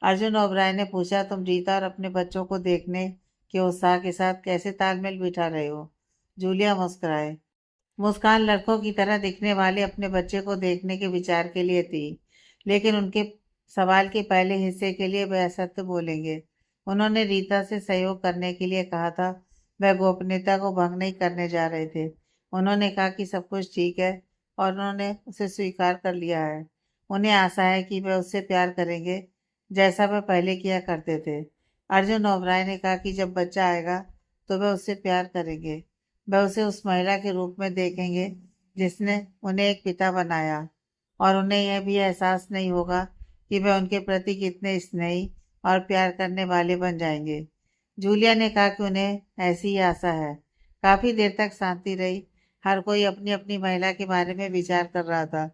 अर्जुन ओबराय ने पूछा, तुम रीता और अपने बच्चों को देखने के उत्साह के साथ कैसे तालमेल बिठा रहे हो? जूलिया मुस्कुराए। मुस्कान लड़कों की तरह दिखने वाले अपने बच्चे को देखने के विचार के लिए थी, लेकिन उनके सवाल के पहले हिस्से के लिए वह असत्य बोलेंगे। उन्होंने रीता से सहयोग करने के लिए कहा था। वह गोपनीयता को भंग नहीं करने जा रहे थे। उन्होंने कहा कि सब कुछ ठीक है, और उन्होंने उसे स्वीकार कर लिया है। उन्हें आशा है कि वह उससे प्यार करेंगे, जैसा वह पहले किया करते थे। अर्जुन ओबराय ने कहा कि जब बच्चा आएगा तो वह उससे प्यार करेंगे। वह उसे उस महिला के रूप में देखेंगे जिसने उन्हें एक पिता बनाया, और उन्हें यह भी एहसास नहीं होगा कि वह उनके प्रति कितने स्नेही और प्यार करने वाले बन जाएंगे। जूलिया ने कहा कि उन्हें ऐसी ही आशा है। काफी देर तक शांति रही। हर कोई अपनी अपनी महिला के बारे में विचार कर रहा था।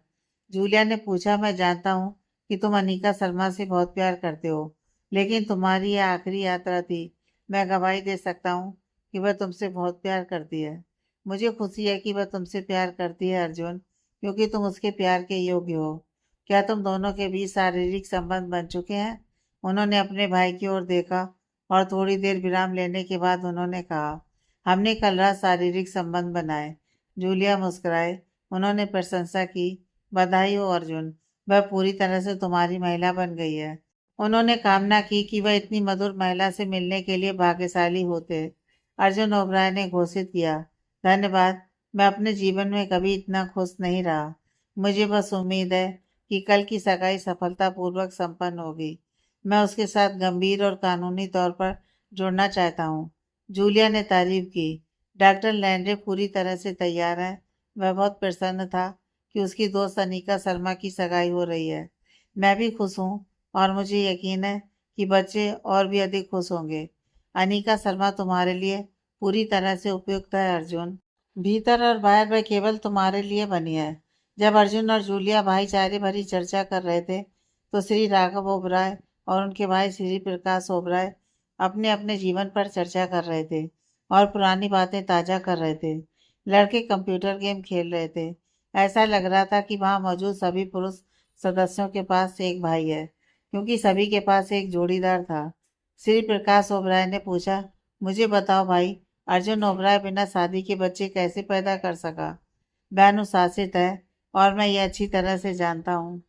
जूलिया ने पूछा, मैं जानता हूँ कि तुम अनिका शर्मा से बहुत प्यार करते हो, लेकिन तुम्हारी यह आखिरी यात्रा थी। मैं गवाही दे सकता हूँ कि वह तुमसे बहुत प्यार करती है। मुझे खुशी है कि वह तुमसे प्यार करती है अर्जुन, क्योंकि तुम उसके प्यार के योग्य हो। क्या तुम दोनों के बीच शारीरिक संबंध बन चुके हैं? उन्होंने अपने भाई की ओर देखा, और थोड़ी देर विराम लेने के बाद उन्होंने कहा, हमने कल रात शारीरिक संबंध बनाए। जूलिया मुस्कुराए। उन्होंने प्रशंसा की। बधाई हो अर्जुन, वह पूरी तरह से तुम्हारी महिला बन गई है। उन्होंने कामना की कि वह इतनी मधुर महिला से मिलने के लिए भाग्यशाली होते। अर्जुन ओबराय ने घोषित किया, धन्यवाद। मैं अपने जीवन में कभी इतना खुश नहीं रहा। मुझे बस उम्मीद है कि कल की सगाई सफलतापूर्वक संपन्न होगी। मैं उसके साथ गंभीर और कानूनी तौर पर जुड़ना चाहता हूँ। जूलिया ने तारीफ की। डॉक्टर लैंड्रे पूरी तरह से तैयार है। वह बहुत प्रसन्न था कि उसकी दोस्त अनीका शर्मा की सगाई हो रही है। मैं भी खुश हूँ, और मुझे यकीन है कि बच्चे और भी अधिक खुश होंगे। अनीका शर्मा तुम्हारे लिए पूरी तरह से उपयुक्त है अर्जुन। भीतर और बाहर वह केवल तुम्हारे लिए बनी है। जब अर्जुन और जूलिया भाईचारे भरी चर्चा कर रहे थे, तो श्री राघव ओबराय और उनके भाई श्री प्रकाश ओबराय अपने अपने जीवन पर चर्चा कर रहे थे और पुरानी बातें ताजा कर रहे थे। लड़के कंप्यूटर गेम खेल रहे थे। ऐसा लग रहा था कि वहां मौजूद सभी पुरुष सदस्यों के पास एक भाई है। क्योंकि सभी के पास एक जोड़ीदार था। श्री प्रकाश ओबराय ने पूछा, मुझे बताओ भाई, अर्जुन ओबराय बिना शादी के बच्चे कैसे पैदा कर सका? वह अनुशासित है और मैं ये अच्छी तरह से जानता हूँ।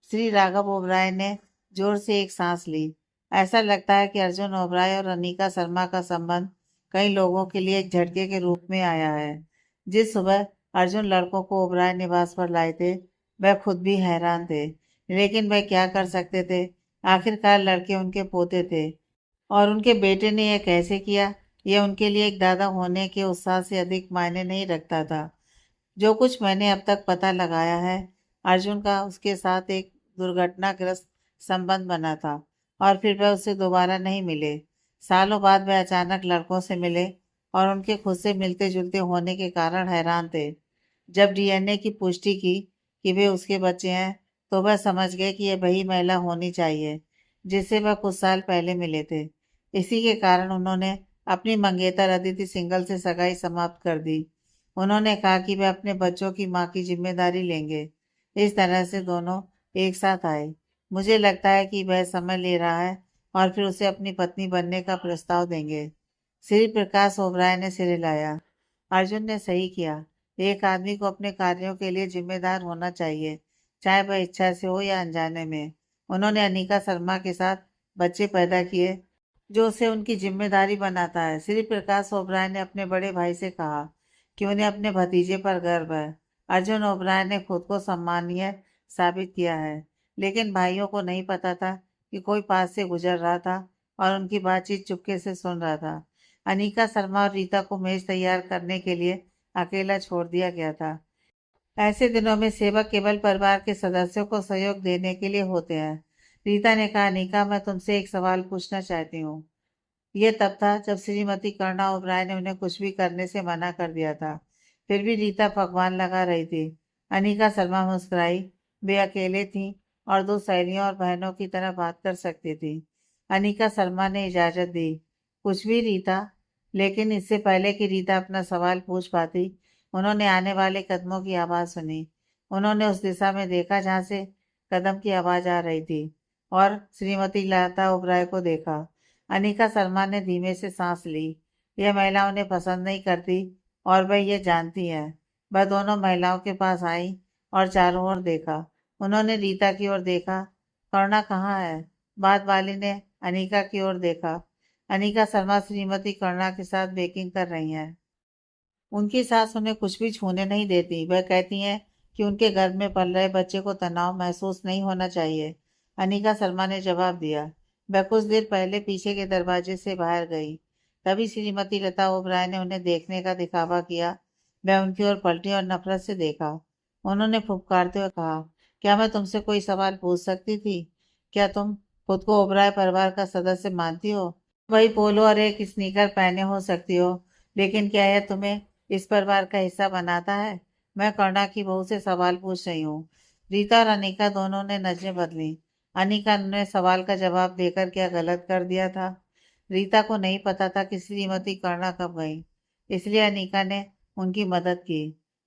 श्री राघव ओबराय ने जोर से एक सांस ली। ऐसा लगता है कि अर्जुन ओबराय और अनिका शर्मा का संबंध कई लोगों के लिए एक झटके के रूप में आया है। जिस सुबह अर्जुन लड़कों को ओबराय निवास पर लाए थे, वह खुद भी हैरान थे, लेकिन वह क्या कर सकते थे? आखिरकार लड़के उनके पोते थे और उनके बेटे ने यह कैसे किया, यह उनके लिए एक दादा होने के उत्साह से अधिक मायने नहीं रखता था। जो कुछ मैंने अब तक पता लगाया है, अर्जुन का उसके साथ एक दुर्घटनाग्रस्त संबंध बना था और फिर वह उससे दोबारा नहीं मिले। सालों बाद वह अचानक लड़कों से मिले और उनके खुद से मिलते जुलते होने के कारण हैरान थे। जब डीएनए की पुष्टि की कि वे उसके बच्चे हैं, तो वह समझ गए कि यह वही महिला होनी चाहिए जिससे वह कुछ साल पहले मिले थे। इसी के कारण उन्होंने अपनी मंगेतर अदिति सिंघल से सगाई समाप्त कर दी। उन्होंने कहा कि वे अपने बच्चों की माँ की जिम्मेदारी लेंगे। इस तरह से दोनों एक साथ आए। मुझे लगता है कि वह समय ले रहा है और फिर उसे अपनी पत्नी बनने का प्रस्ताव देंगे। श्री प्रकाश ओबराय ने सिर हिलाया। अर्जुन ने सही किया। एक आदमी को अपने कार्यों के लिए जिम्मेदार होना चाहिए, चाहे वह इच्छा से हो या अनजाने में। उन्होंने अनिका शर्मा के साथ बच्चे पैदा किए, जो उसे उनकी जिम्मेदारी बनाता है। श्री प्रकाश ओबराय ने अपने बड़े भाई से कहा कि उन्हें अपने भतीजे पर गर्व है। अर्जुन ओबराय ने खुद को सम्मानीय साबित किया है, लेकिन भाइयों को नहीं पता था कि कोई पास से गुजर रहा था और उनकी बातचीत चुपके से सुन रहा था। अनिका शर्मा और रीता को मेज तैयार करने के लिए अकेला छोड़ दिया गया था। ऐसे दिनों में सेवक केवल परिवार के सदस्यों को सहयोग देने के लिए होते हैं। रीता ने कहा, अनिका, मैं तुमसे एक सवाल पूछना चाहती हूँ। यह तब था जब श्रीमती कर्णा ओबराय ने उन्हें कुछ भी करने से मना कर दिया था। फिर भी रीता पकवान लगा रही थी। अनिका शर्मा मुस्कुराई। वे अकेले थीं और दो सहेलियों और बहनों की तरह बात कर सकती थी। अनिका शर्मा ने इजाजत दी। कुछ भी रीता। लेकिन इससे पहले कि रीता अपना सवाल पूछ पाती, उन्होंने आने वाले कदमों की आवाज़ सुनी। उन्होंने उस दिशा में देखा जहाँ से कदम की आवाज़ आ रही थी और श्रीमती लता ओबराय को देखा। अनिका शर्मा ने धीमे से सांस ली। यह महिला उन्हें पसंद नहीं करती और वह ये जानती है। वह दोनों महिलाओं के पास आई और चारों ओर देखा। उन्होंने रीता की ओर देखा। करुणा कहाँ है? बात वाली ने अनिका की ओर देखा। अनिका शर्मा श्रीमती करुणा के साथ बेकिंग कर रही हैं। उनकी सास उन्हें कुछ भी छूने नहीं देती। वह कहती हैं कि उनके गर्भ में पल रहे बच्चे को तनाव महसूस नहीं होना चाहिए। अनिका शर्मा ने जवाब दिया। वह कुछ देर पहले पीछे के दरवाजे से बाहर गई। तभी श्रीमती लता ओबराय ने उन्हें देखने का दिखावा किया। वह उनकी ओर पलटी और नफरत से देखा। उन्होंने फुफकारते हुए कहा, क्या मैं तुमसे कोई सवाल पूछ सकती थी? क्या तुम खुद को ओबराय परिवार का सदस्य मानती हो? वही पोलो और एक स्नीकर पहने हो सकती हो, लेकिन क्या यह तुम्हें इस परिवार का हिस्सा बनाता है? मैं करुणा की बहू से सवाल पूछ रही हूँ। रीता और अनिका दोनों ने नजरें बदली। अनिका ने सवाल का जवाब देकर क्या गलत कर दिया था? रीता को नहीं पता था कि श्रीमती करुणा कब गई, इसलिए अनिका ने उनकी मदद की।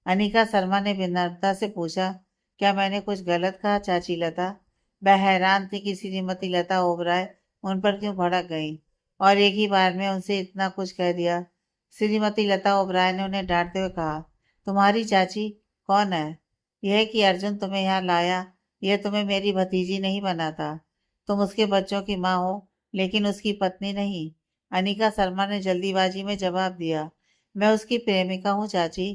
अनिका शर्मा ने विनम्रता से पूछा, क्या मैंने कुछ गलत कहा चाची लता? वह हैरान थी कि श्रीमती लता ओबराय उन पर क्यों भड़क गई और एक ही बार में उनसे इतना कुछ कह दिया। श्रीमती लता ओबराय ने उन्हें डांटते हुए कहा, तुम्हारी चाची कौन है? यह कि अर्जुन तुम्हें यहाँ लाया, यह तुम्हें मेरी भतीजी नहीं बनाता। तुम उसके बच्चों की माँ हो, लेकिन उसकी पत्नी नहीं। अनिका शर्मा ने जल्दीबाजी में जवाब दिया, मैं उसकी प्रेमिका हूँ चाची।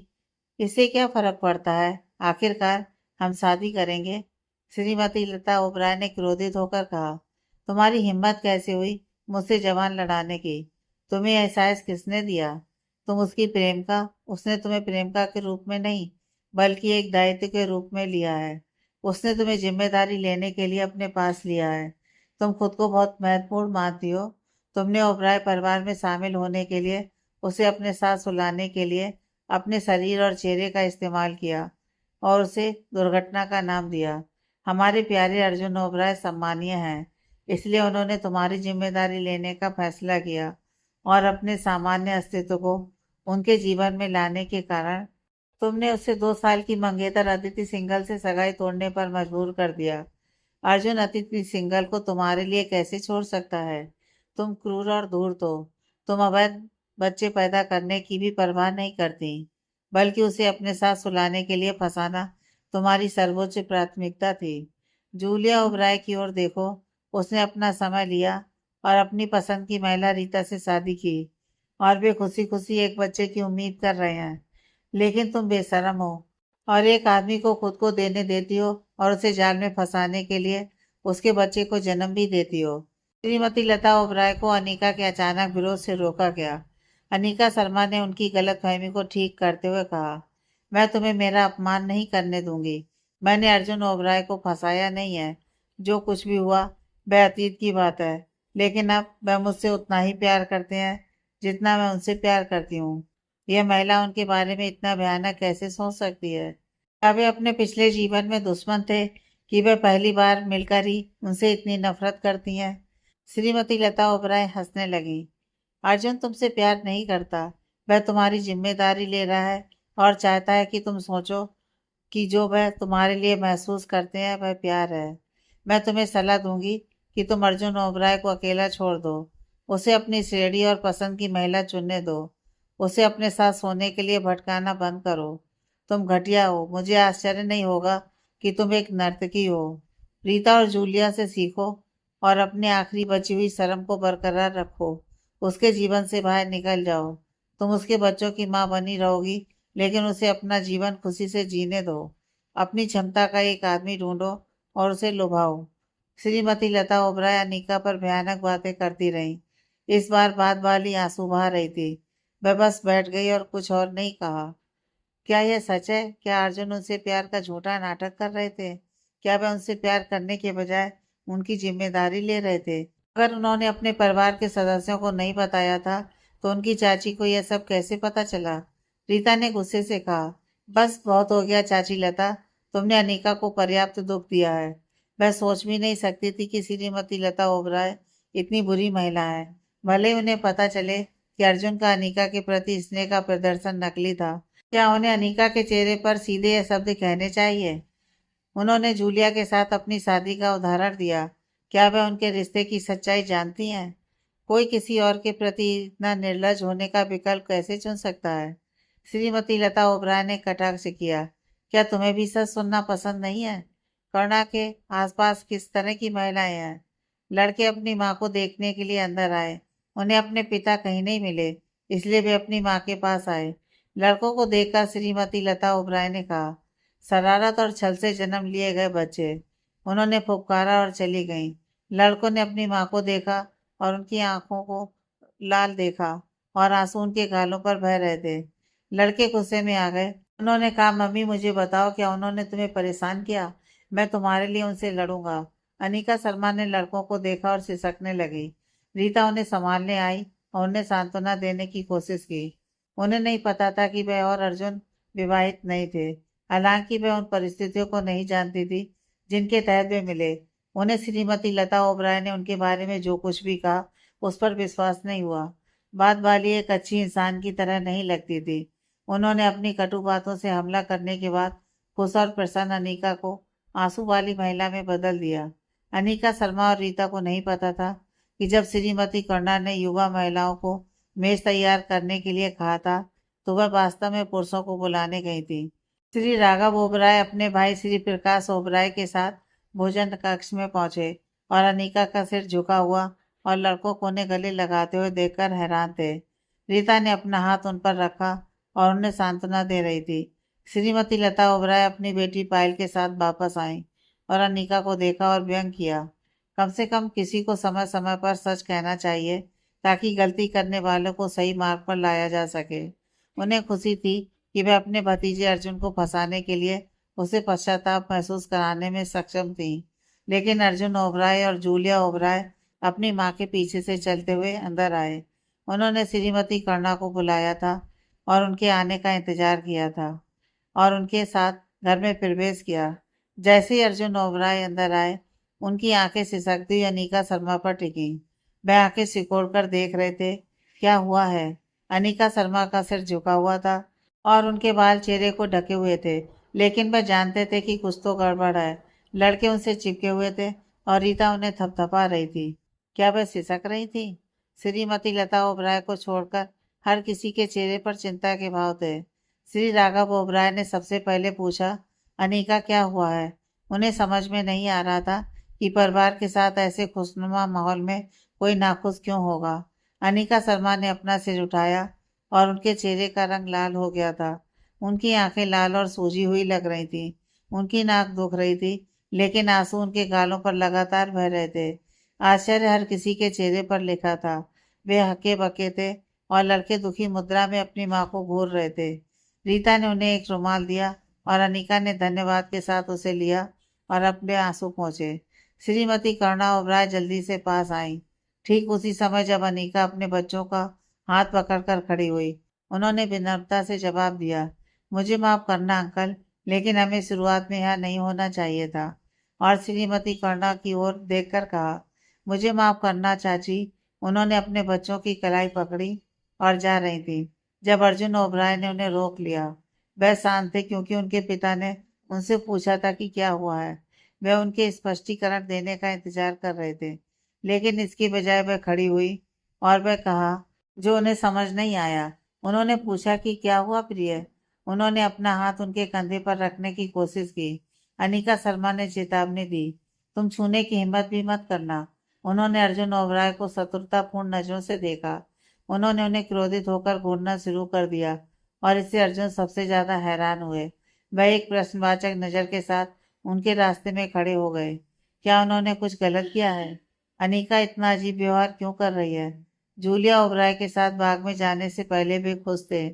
इससे क्या फर्क पड़ता है? आखिरकार हम शादी करेंगे। श्रीमती लता ओबराय ने क्रोधित होकर कहा, तुम्हारी हिम्मत कैसे हुई मुझसे जबान लड़ाने की? तुम्हें एहसास किसने दिया? तुम उसकी प्रेमिका? उसने तुम्हें प्रेमिका के रूप में नहीं, बल्कि एक दायित्व के रूप में लिया है। उसने तुम्हें जिम्मेदारी लेने के लिए अपने पास लिया है। तुम खुद को बहुत महत्वपूर्ण मानती हो। तुमने ओबराय परिवार में शामिल होने के लिए उसे अपने साथ सुलाने के लिए अपने शरीर और चेहरे का इस्तेमाल किया और उसे दुर्घटना का नाम दिया। हमारे प्यारे अर्जुन ओबराय सम्मानीय हैं, इसलिए उन्होंने तुम्हारी जिम्मेदारी लेने का फैसला किया और अपने सामान्य अस्तित्व को उनके जीवन में लाने के कारण तुमने उसे 2 साल की मंगेतर अदिति सिंघल से सगाई तोड़ने पर मजबूर कर दिया। अर्जुन अतिथि सिंघल को तुम्हारे लिए कैसे छोड़ सकता है? तुम क्रूर और धूर्त हो। तुम अवैध बच्चे पैदा करने की भी परवाह नहीं करती, बल्कि उसे अपने साथ सुलाने के लिए फंसाना तुम्हारी सर्वोच्च प्राथमिकता थी। जूलिया ओबराय की ओर देखो। उसने अपना समय लिया और अपनी पसंद की महिला रीता से शादी की, और वे खुशी खुशी एक बच्चे की उम्मीद कर रहे हैं। लेकिन तुम बेशर्म हो और एक आदमी को खुद को देने देती हो और उसे जाल में फंसाने के लिए उसके बच्चे को जन्म भी देती हो। श्रीमती लता ओबराय को अनीका के अचानक विरोध से रोका गया। अनीका शर्मा ने उनकी गलतफहमी को ठीक करते हुए कहा, मैं तुम्हें मेरा अपमान नहीं करने दूंगी। मैंने अर्जुन ओबराय को फंसाया नहीं है। जो कुछ भी हुआ वह अतीत की बात है। लेकिन अब वह मुझसे उतना ही प्यार करते हैं जितना मैं उनसे प्यार करती हूँ। यह महिला उनके बारे में इतना भयानक कैसे सोच सकती है? क्या वे अपने पिछले जीवन में दुश्मन थे कि वे पहली बार मिलकर ही उनसे इतनी नफरत करती हैं? श्रीमती लता ओबराय हंसने लगी। अर्जुन तुमसे प्यार नहीं करता। वह तुम्हारी जिम्मेदारी ले रहा है और चाहता है कि तुम सोचो कि जो वह तुम्हारे लिए महसूस करते हैं वह प्यार है। मैं तुम्हें सलाह दूंगी कि तुम अर्जुन ओबराय को अकेला छोड़ दो। उसे अपनी श्रेणी और पसंद की महिला चुनने दो। उसे अपने साथ सोने के लिए भटकाना बंद करो। तुम घटिया हो। मुझे आश्चर्य नहीं होगा कि तुम एक नर्तकी हो। रीता और जूलिया से सीखो और अपने आखिरी बची हुई शर्म को बरकरार रखो। उसके जीवन से बाहर निकल जाओ। तुम उसके बच्चों की माँ बनी रहोगी, लेकिन उसे अपना जीवन खुशी से जीने दो। अपनी क्षमता का एक आदमी ढूंढो और उसे लुभाओ। श्रीमती लता ओबराय अनीका पर भयानक बातें करती रहीं। इस बार बात वाली आंसू बहा रही थी। वह बस बैठ गई और कुछ और नहीं कहा। क्या यह सच है? क्या अर्जुन उनसे प्यार का झूठा नाटक कर रहे थे? क्या वह उनसे प्यार करने के बजाय उनकी जिम्मेदारी ले रहे थे? अगर उन्होंने अपने परिवार के सदस्यों को नहीं बताया था, तो उनकी चाची को यह सब कैसे पता चला? रीता ने गुस्से से कहा, बस बहुत हो गया चाची लता। तुमने अनीका को पर्याप्त दुख दिया है। वह सोच भी नहीं सकती थी कि श्रीमती लता ओबराय इतनी बुरी महिला है। भले ही उन्हें पता चले कि अर्जुन का अनीका के प्रति स्नेह का प्रदर्शन नकली था। क्या उन्हें अनीका के चेहरे पर सीधे ये शब्द कहने चाहिए? उन्होंने जूलिया के साथ अपनी शादी का उदाहरण दिया। क्या वह उनके रिश्ते की सच्चाई जानती हैं? कोई किसी और के प्रति इतना निर्लज होने का विकल्प कैसे चुन सकता है? श्रीमती लता ओबराय ने कटाक्ष किया, क्या तुम्हें भी सच सुनना पसंद नहीं है? करुणा के आसपास किस तरह की महिलाएं हैं? लड़के अपनी माँ को देखने के लिए अंदर आए। उन्हें अपने पिता कहीं नहीं मिले, इसलिए वे अपनी माँ के पास आए। लड़कों को देखकर श्रीमती लता ओबराय ने कहा, शरारत और छल से जन्म लिए गए बच्चे। उन्होंने फुफकारा और चली गईं। लड़कों ने अपनी माँ को देखा और उनकी आंखों को लाल देखा और आंसू उनके गालों पर बह रहे थे। लड़के गुस्से में आ गए। उन्होंने कहा, मम्मी मुझे बताओ, क्या उन्होंने तुम्हें परेशान किया? मैं तुम्हारे लिए उनसे लड़ूंगा। अनीका शर्मा ने लड़कों को देखा और सिसकने लगी। रीता उन्हें संभालने आई और उन्हें सांत्वना देने की कोशिश की। उन्हें नहीं पता था कि वह और अर्जुन विवाहित नहीं थे। हालांकि वह उन परिस्थितियों को नहीं जानती थी जिनके तहत वे मिले। उन्हें श्रीमती लता ओबराय ने उनके बारे में जो कुछ भी कहा, उस पर विश्वास नहीं हुआ। बात वाली एक अच्छी इंसान की तरह नहीं लगती थी। उन्होंने अपनी कटु बातों से हमला करने के बाद खुश और प्रसन्न अनीका को आंसू वाली महिला में बदल दिया। अनीका शर्मा और रीता को नहीं पता था कि जब श्रीमती कर्णा ने युवा महिलाओं को मेज तैयार करने के लिए कहा था, तो वह वास्तव में पुरुषों को बुलाने गई थी। श्री राघव ओबराय अपने भाई श्री प्रकाश ओबराय के साथ भोजन कक्ष में पहुंचे और अनीका का सिर झुका हुआ और लड़कों को उन्हें गले लगाते हुए देखकर हैरान थे। रीता ने अपना हाथ उन पर रखा और उन्हें सांत्वना दे रही थी। श्रीमती लता ओबराय अपनी बेटी पायल के साथ वापस आई और अनीका को देखा और व्यंग किया। कम से कम किसी को समय समय पर सच कहना चाहिए, ताकि गलती करने वालों को सही मार्ग पर लाया जा सके। उन्हें खुशी थी कि वह अपने भतीजे अर्जुन को फंसाने के लिए उसे पश्चाताप महसूस कराने में सक्षम थी। लेकिन अर्जुन ओबराय और जूलिया ओबराय अपनी माँ के पीछे से चलते हुए अंदर आए। उन्होंने श्रीमती कर्णा को बुलाया था और उनके आने का इंतजार किया था और उनके साथ घर में प्रवेश किया। जैसे ही अर्जुन ओबराय अंदर आए, उनकी आंखें सिसकती हुई अनीका शर्मा पर टिकी। वह आंखें सिकोड़ कर देख रहे थे। क्या हुआ है? अनीका शर्मा का सिर झुका हुआ था और उनके बाल चेहरे को ढके हुए थे, लेकिन वह जानते थे कि कुछ तो गड़बड़ है। लड़के उनसे चिपके हुए थे और रीता उन्हें थपथपा रही थी। क्या वह सिसक रही थी? श्रीमती लता ओबराय को छोड़कर हर किसी के चेहरे पर चिंता के भाव थे। श्री राघव ओबराय ने सबसे पहले पूछा, अनिका क्या हुआ है? उन्हें समझ में नहीं आ रहा था कि परिवार के साथ ऐसे खुशनुमा माहौल में कोई नाखुश क्यों होगा। अनिका शर्मा ने अपना सिर उठाया और उनके चेहरे का रंग लाल हो गया था। उनकी आंखें लाल और सूजी हुई लग रही थी। उनकी नाक दुख रही थी, लेकिन आंसू उनके गालों पर लगातार बह रहे थे। आश्चर्य हर किसी के चेहरे पर लिखा था। वे हक्के बक्के थे और लड़के दुखी मुद्रा में अपनी माँ को घूर रहे थे। रीता ने उन्हें एक रुमाल दिया और अनिका ने धन्यवाद के साथ उसे लिया और अपने आंसू पहुंचे। श्रीमती करुणा ओबराय जल्दी से पास आई। ठीक उसी समय जब अनिका अपने बच्चों का हाथ पकड़कर खड़ी हुई, उन्होंने विनम्रता से जवाब दिया, मुझे माफ करना अंकल, लेकिन हमें शुरुआत में यहाँ नहीं होना चाहिए था। और श्रीमती करुणा की ओर देखकर कहा, मुझे माफ करना चाची। उन्होंने अपने बच्चों की कलाई पकड़ी और जा रही थी जब अर्जुन ओबराय ने उन्हें रोक लिया। वह शांत थे क्योंकि उनके पिता ने उनसे पूछा था कि क्या हुआ है। वह उनके स्पष्टीकरण देने का इंतजार कर रहे थे, लेकिन इसकी बजाय वह खड़ी हुई और वह कहा जो उन्हें समझ नहीं आया। उन्होंने पूछा कि क्या हुआ प्रिय? उन्होंने अपना हाथ उनके कंधे पर रखने की कोशिश की। अनिका शर्मा ने चेतावनी दी, तुम छूने की हिम्मत भी मत करना। उन्होंने अर्जुन ओबराय को शत्रुतापूर्ण नजरों से देखा। उन्होंने उन्हें क्रोधित होकर घूरना शुरू कर दिया और इससे अर्जुन सबसे ज्यादा हैरान हुए। वह एक प्रश्नवाचक नजर के साथ उनके रास्ते में खड़े हो गए। क्या उन्होंने कुछ गलत किया है? अनिका इतना अजीब व्यवहार क्यों कर रही है? जूलिया ओबराय के साथ बाग में जाने से पहले भी खुश थे।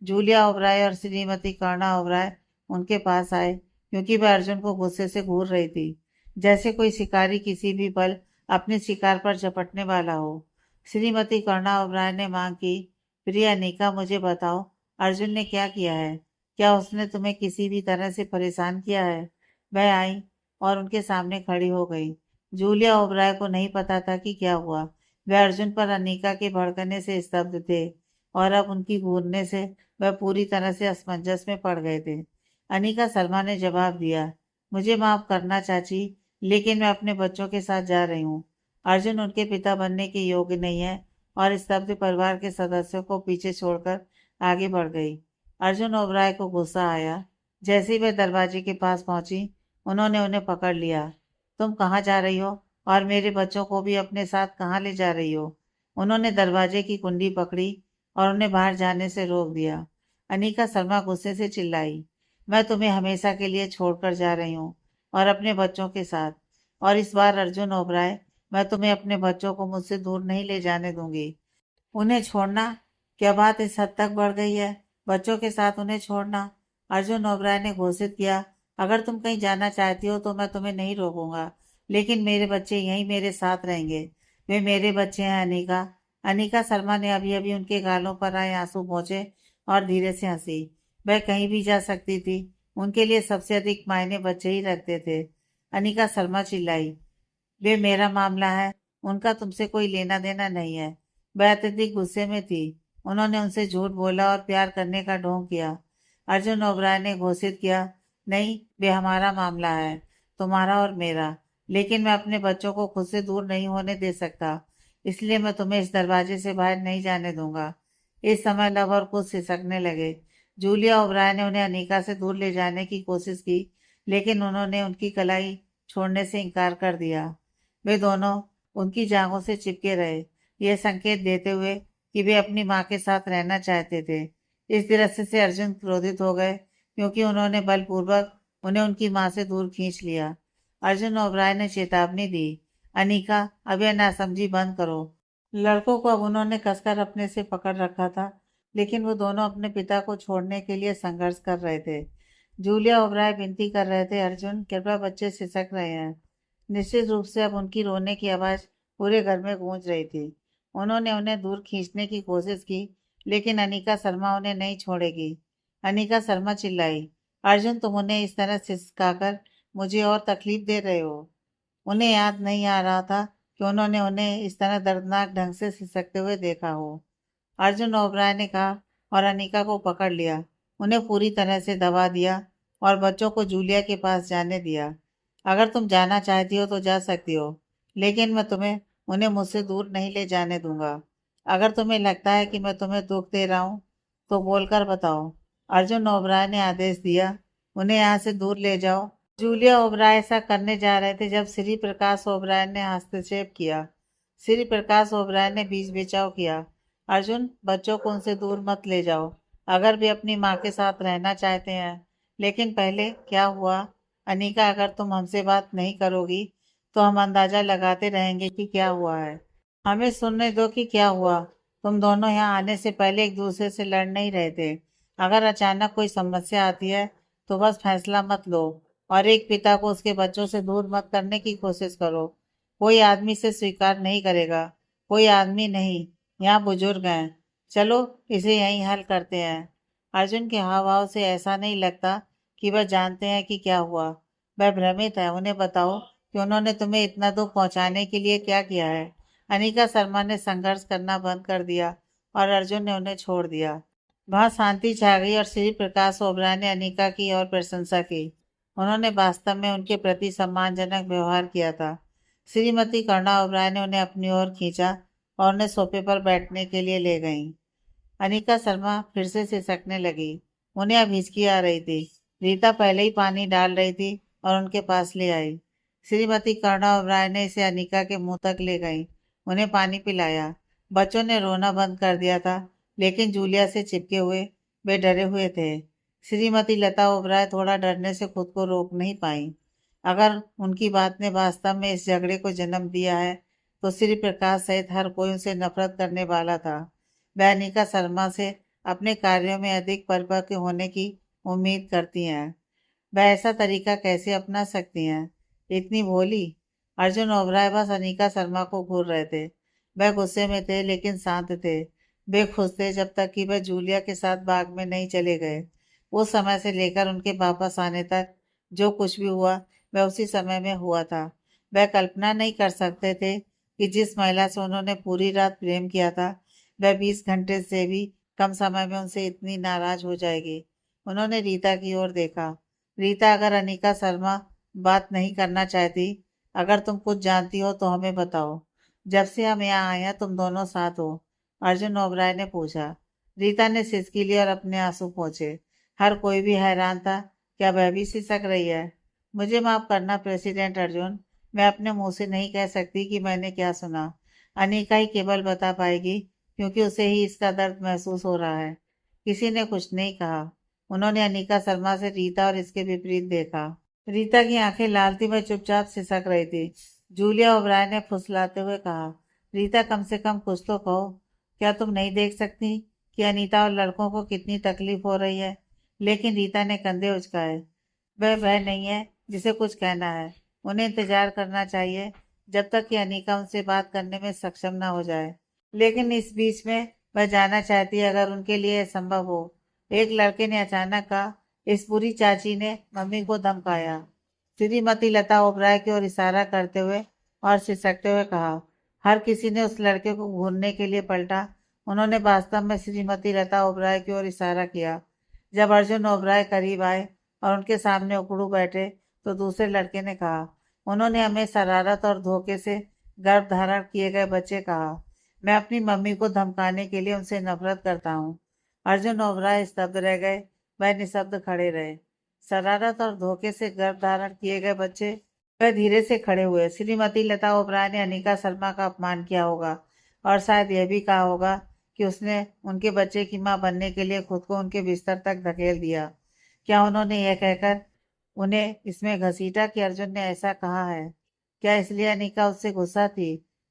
जूलिया ओबराय और श्रीमती करुणा ओबराय उनके पास आए क्योंकि वह अर्जुन को गुस्से से घूर रही थी, जैसे कोई शिकारी किसी भी पल अपने शिकार पर झपटने वाला हो। श्रीमती करुणा ओबराय ने मांग की, प्रिय अनिका, मुझे बताओ, अर्जुन ने क्या किया है? क्या उसने तुम्हें किसी भी तरह से परेशान किया है? वह आई और उनके सामने खड़ी हो गई। जूलिया ओबराय को नहीं पता था कि क्या हुआ। वह अर्जुन पर अनिका के भड़कने से स्तब्ध थे और अब उनकी घूरने से वह पूरी तरह से असमंजस में पड़ गए थे। अनिका शर्मा ने जवाब दिया, मुझे माफ करना चाची, लेकिन मैं अपने बच्चों के साथ जा रही हूँ। अर्जुन उनके पिता बनने के योग्य नहीं है। और स्तब्ध परिवार के सदस्यों को पीछे छोड़कर आगे बढ़ गई। अर्जुन ओबराय को गुस्सा आया। जैसे ही वे दरवाजे के पास पहुंची, उन्होंने उन्हें पकड़ लिया। तुम कहाँ जा रही हो और मेरे बच्चों को भी अपने साथ कहाँ ले जा रही हो? उन्होंने दरवाजे की कुंडी पकड़ी और उन्हें बाहर जाने से रोक दिया। अनिका शर्मा गुस्से से चिल्लाई, मैं तुम्हें हमेशा के लिए छोड़कर जा रही हूँ और अपने बच्चों के साथ। और इस बार अर्जुन ओबराय, मैं तुम्हें अपने बच्चों को मुझसे दूर नहीं ले जाने दूंगी। उन्हें छोड़ना? क्या बात इस हद तक बढ़ गई है? बच्चों के साथ उन्हें छोड़ना? अर्जुन ओबराय ने घोषित किया, अगर तुम कहीं जाना चाहती हो तो मैं तुम्हें नहीं रोकूंगा, लेकिन मेरे बच्चे यहीं मेरे साथ रहेंगे। वे मेरे बच्चे हैं अनिका। अनिका शर्मा ने अभी अभी उनके गालों पर आए आंसू पोंछे और धीरे से हंसी। वह कहीं भी जा सकती थी, उनके लिए सबसे अधिक मायने बच्चे ही रखते थे। अनिका शर्मा चिल्लाई, वे मेरा मामला है, उनका तुमसे कोई लेना देना नहीं है। वह अत्यधिक गुस्से में थी। उन्होंने उनसे झूठ बोला और प्यार करने का ढोंग किया। अर्जुन ओबराय ने घोषित किया, नहीं, वे हमारा मामला है, तुम्हारा और मेरा। लेकिन मैं अपने बच्चों को खुद से दूर नहीं होने दे सकता, इसलिए मैं तुम्हें इस दरवाजे से बाहर नहीं जाने दूंगा। इस समय लव और कुछ सिसकने लगे। जूलिया ओबराय ने उन्हें अनीका से दूर ले जाने की कोशिश की, लेकिन उन्होंने उनकी कलाई छोड़ने से इनकार कर दिया। वे दोनों उनकी जांघों से चिपके रहे, यह संकेत देते हुए कि वे अपनी माँ के साथ रहना चाहते थे। इस दृश्य से अर्जुन क्रोधित हो गए क्योंकि उन्होंने बलपूर्वक उन्हें उनकी माँ से दूर खींच लिया। अर्जुन ओबराय ने चेतावनी दी, अनीका, अब यह नासमझी बंद करो। लड़कों को अब उन्होंने कसकर अपने से पकड़ रखा था, लेकिन वो दोनों अपने पिता को छोड़ने के लिए संघर्ष कर रहे थे। जूलिया ओबराय विनती कर रहे थे, अर्जुन कृपया, बच्चे सिसक रहे हैं। निश्चित रूप से अब उनकी रोने की आवाज पूरे घर में गूंज रही थी। उन्होंने उन्हें दूर खींचने की कोशिश की, लेकिन अनीका शर्मा उन्हें नहीं छोड़ेगी। अनीका शर्मा चिल्लाई, अर्जुन, तुम उन्हें इस तरह सिसकाकर मुझे और तकलीफ दे रहे हो। उन्हें याद नहीं आ रहा था कि उन्होंने उन्हें इस तरह दर्दनाक ढंग से सिसकते हुए देखा हो। अर्जुन ओबराय ने कहा और अनीका को पकड़ लिया, उन्हें पूरी तरह से दबा दिया और बच्चों को जूलिया के पास जाने दिया। अगर तुम जाना चाहती हो तो जा सकती हो, लेकिन मैं तुम्हें उन्हें मुझसे दूर नहीं ले जाने दूंगा। अगर तुम्हें लगता है कि मैं तुम्हें दुख दे रहा हूँ तो बोलकर बताओ। अर्जुन ओबराय ने आदेश दिया, उन्हें यहाँ से दूर ले जाओ। जूलिया ओबराय ऐसा करने जा रहे थे जब श्री प्रकाश ओबराय ने हस्तक्षेप किया। श्री प्रकाश ओबराय ने बीच बचाव किया। अर्जुन, बच्चों को उनसे दूर मत ले जाओ, अगर वे अपनी माँ के साथ रहना चाहते हैं। लेकिन पहले क्या हुआ? अनीका, अगर तुम हमसे बात नहीं करोगी तो हम अंदाजा लगाते रहेंगे कि क्या हुआ है। हमें सुनने दो कि क्या हुआ। तुम दोनों यहाँ आने से पहले एक दूसरे से लड़ नहीं रहे थे। अगर अचानक कोई समस्या आती है तो बस फैसला मत लो और एक पिता को उसके बच्चों से दूर मत करने की कोशिश करो। कोई आदमी से स्वीकार नहीं करेगा। कोई आदमी नहीं। यहाँ बुजुर्ग हैं। चलो इसे यहीं हल करते हैं। अर्जुन के हाव भाव से ऐसा नहीं लगता कि वह जानते हैं कि क्या हुआ। वह भ्रमित है। उन्हें बताओ कि उन्होंने तुम्हें इतना दुख पहुंचाने के लिए क्या किया है। अनिका शर्मा ने संघर्ष करना बंद कर दिया और अर्जुन ने उन्हें छोड़ दिया। वहां शांति छा गई और श्री प्रकाश ओबराय ने अनिका की और प्रशंसा की। उन्होंने वास्तव में उनके प्रति सम्मानजनक व्यवहार किया था। श्रीमती करुणा ओबराय ने उन्हें अपनी ओर खींचा और उन्हें सोफे पर बैठने के लिए ले गईं। अनिका शर्मा फिर से सिसकने लगी। उन्हें अब हिचकी आ रही थी। रीता पहले ही पानी डाल रही थी और उनके पास ले आई। श्रीमती करुणा ओबराय ने इसे अनिका के मुंह तक ले गई, उन्हें पानी पिलाया। बच्चों ने रोना बंद कर दिया था, लेकिन जूलिया से चिपके हुए वे डरे हुए थे। श्रीमती लता ओबराय थोड़ा डरने से खुद को रोक नहीं पाई। अगर उनकी बात ने वास्तव में इस झगड़े को जन्म दिया है तो श्री प्रकाश सहित हर कोई उनसे नफरत करने वाला था। वह अनिका शर्मा से अपने कार्यों में अधिक परिपक्व होने की उम्मीद करती हैं। वह ऐसा तरीका कैसे अपना सकती हैं? इतनी भोली। अर्जुन ओबराय बस अनिका शर्मा को घूर रहे थे। वह गुस्से में थे लेकिन शांत थे। वे खुश थे जब तक कि वह जूलिया के साथ बाग में नहीं चले गए। उस समय से लेकर उनके वापस आने तक जो कुछ भी हुआ वह उसी समय में हुआ था। वह कल्पना नहीं कर सकते थे कि जिस महिला से उन्होंने पूरी रात प्रेम किया था वह 20 घंटे से भी कम समय में उनसे इतनी नाराज हो जाएगी। उन्होंने रीता की ओर देखा। रीता, अगर अनिका शर्मा बात नहीं करना चाहती, अगर तुम कुछ जानती हो तो हमें बताओ। जब से हम यहाँ आए हैं तुम दोनों साथ हो? अर्जुन ओबराय ने पूछा। रीता ने सिसकी ली और अपने आंसू पोंछे। हर कोई भी हैरान था। क्या वह भी सिसक रही है? मुझे माफ करना प्रेसिडेंट अर्जुन, मैं अपने मुंह से नहीं कह सकती कि मैंने क्या सुना। अनिका ही केवल बता पाएगी, क्योंकि उसे ही इसका दर्द महसूस हो रहा है। किसी ने कुछ नहीं कहा। उन्होंने अनिका शर्मा से रीता और इसके विपरीत देखा। रीता की आंखें लाल थी, वह चुपचाप सिसक रही थी। जूलिया ओबराय ने फुसलाते हुए कहा, रीता, कम से कम कुछ तो कहो। क्या तुम नहीं देख सकती कि अनीता और लड़कों को कितनी तकलीफ हो रही है? लेकिन रीता ने कंधे उचकाए। वह नहीं है जिसे कुछ कहना है। उन्हें इंतजार करना चाहिए जब तक कि अनीका उनसे बात करने में सक्षम ना हो जाए। लेकिन इस बीच में वह जाना चाहती है, अगर उनके लिए यह संभव हो। एक लड़के ने अचानक कहा। इस बुरी चाची ने मम्मी को धमकाया। श्रीमती लता ओबराय की ओर इशारा करते हुए और सिसकते हुए कहा। हर किसी ने उस लड़के को घूरने के लिए पलटा। उन्होंने वास्तव में श्रीमती लता ओबराय की ओर इशारा किया। जब अर्जुन ओबराय करीब आए और उनके सामने उकड़ू बैठे तो दूसरे लड़के ने कहा, उन्होंने हमें शरारत और धोखे से गर्भ धारण किए गए बच्चे कहा। मैं अपनी मम्मी को धमकाने के लिए उनसे नफरत करता हूँ। अर्जुन ओबराय स्तब्ध रह गए। वह निशब्द खड़े रहे। शरारत और धोखे से गर्भ धारण किए गए बच्चे। वह धीरे से खड़े हुए। श्रीमती लता ओबराय ने अनिका शर्मा का अपमान किया होगा और शायद यह भी कहा होगा कि उसने उनके बच्चे की मां बनने के लिए खुद को उनके बिस्तर तक धकेल दिया। क्या उन्होंने यह कहकर उन्हें इसमें घसीटा कि अर्जुन ने ऐसा कहा है? क्या इसलिए अनिका उससे गुस्सा थी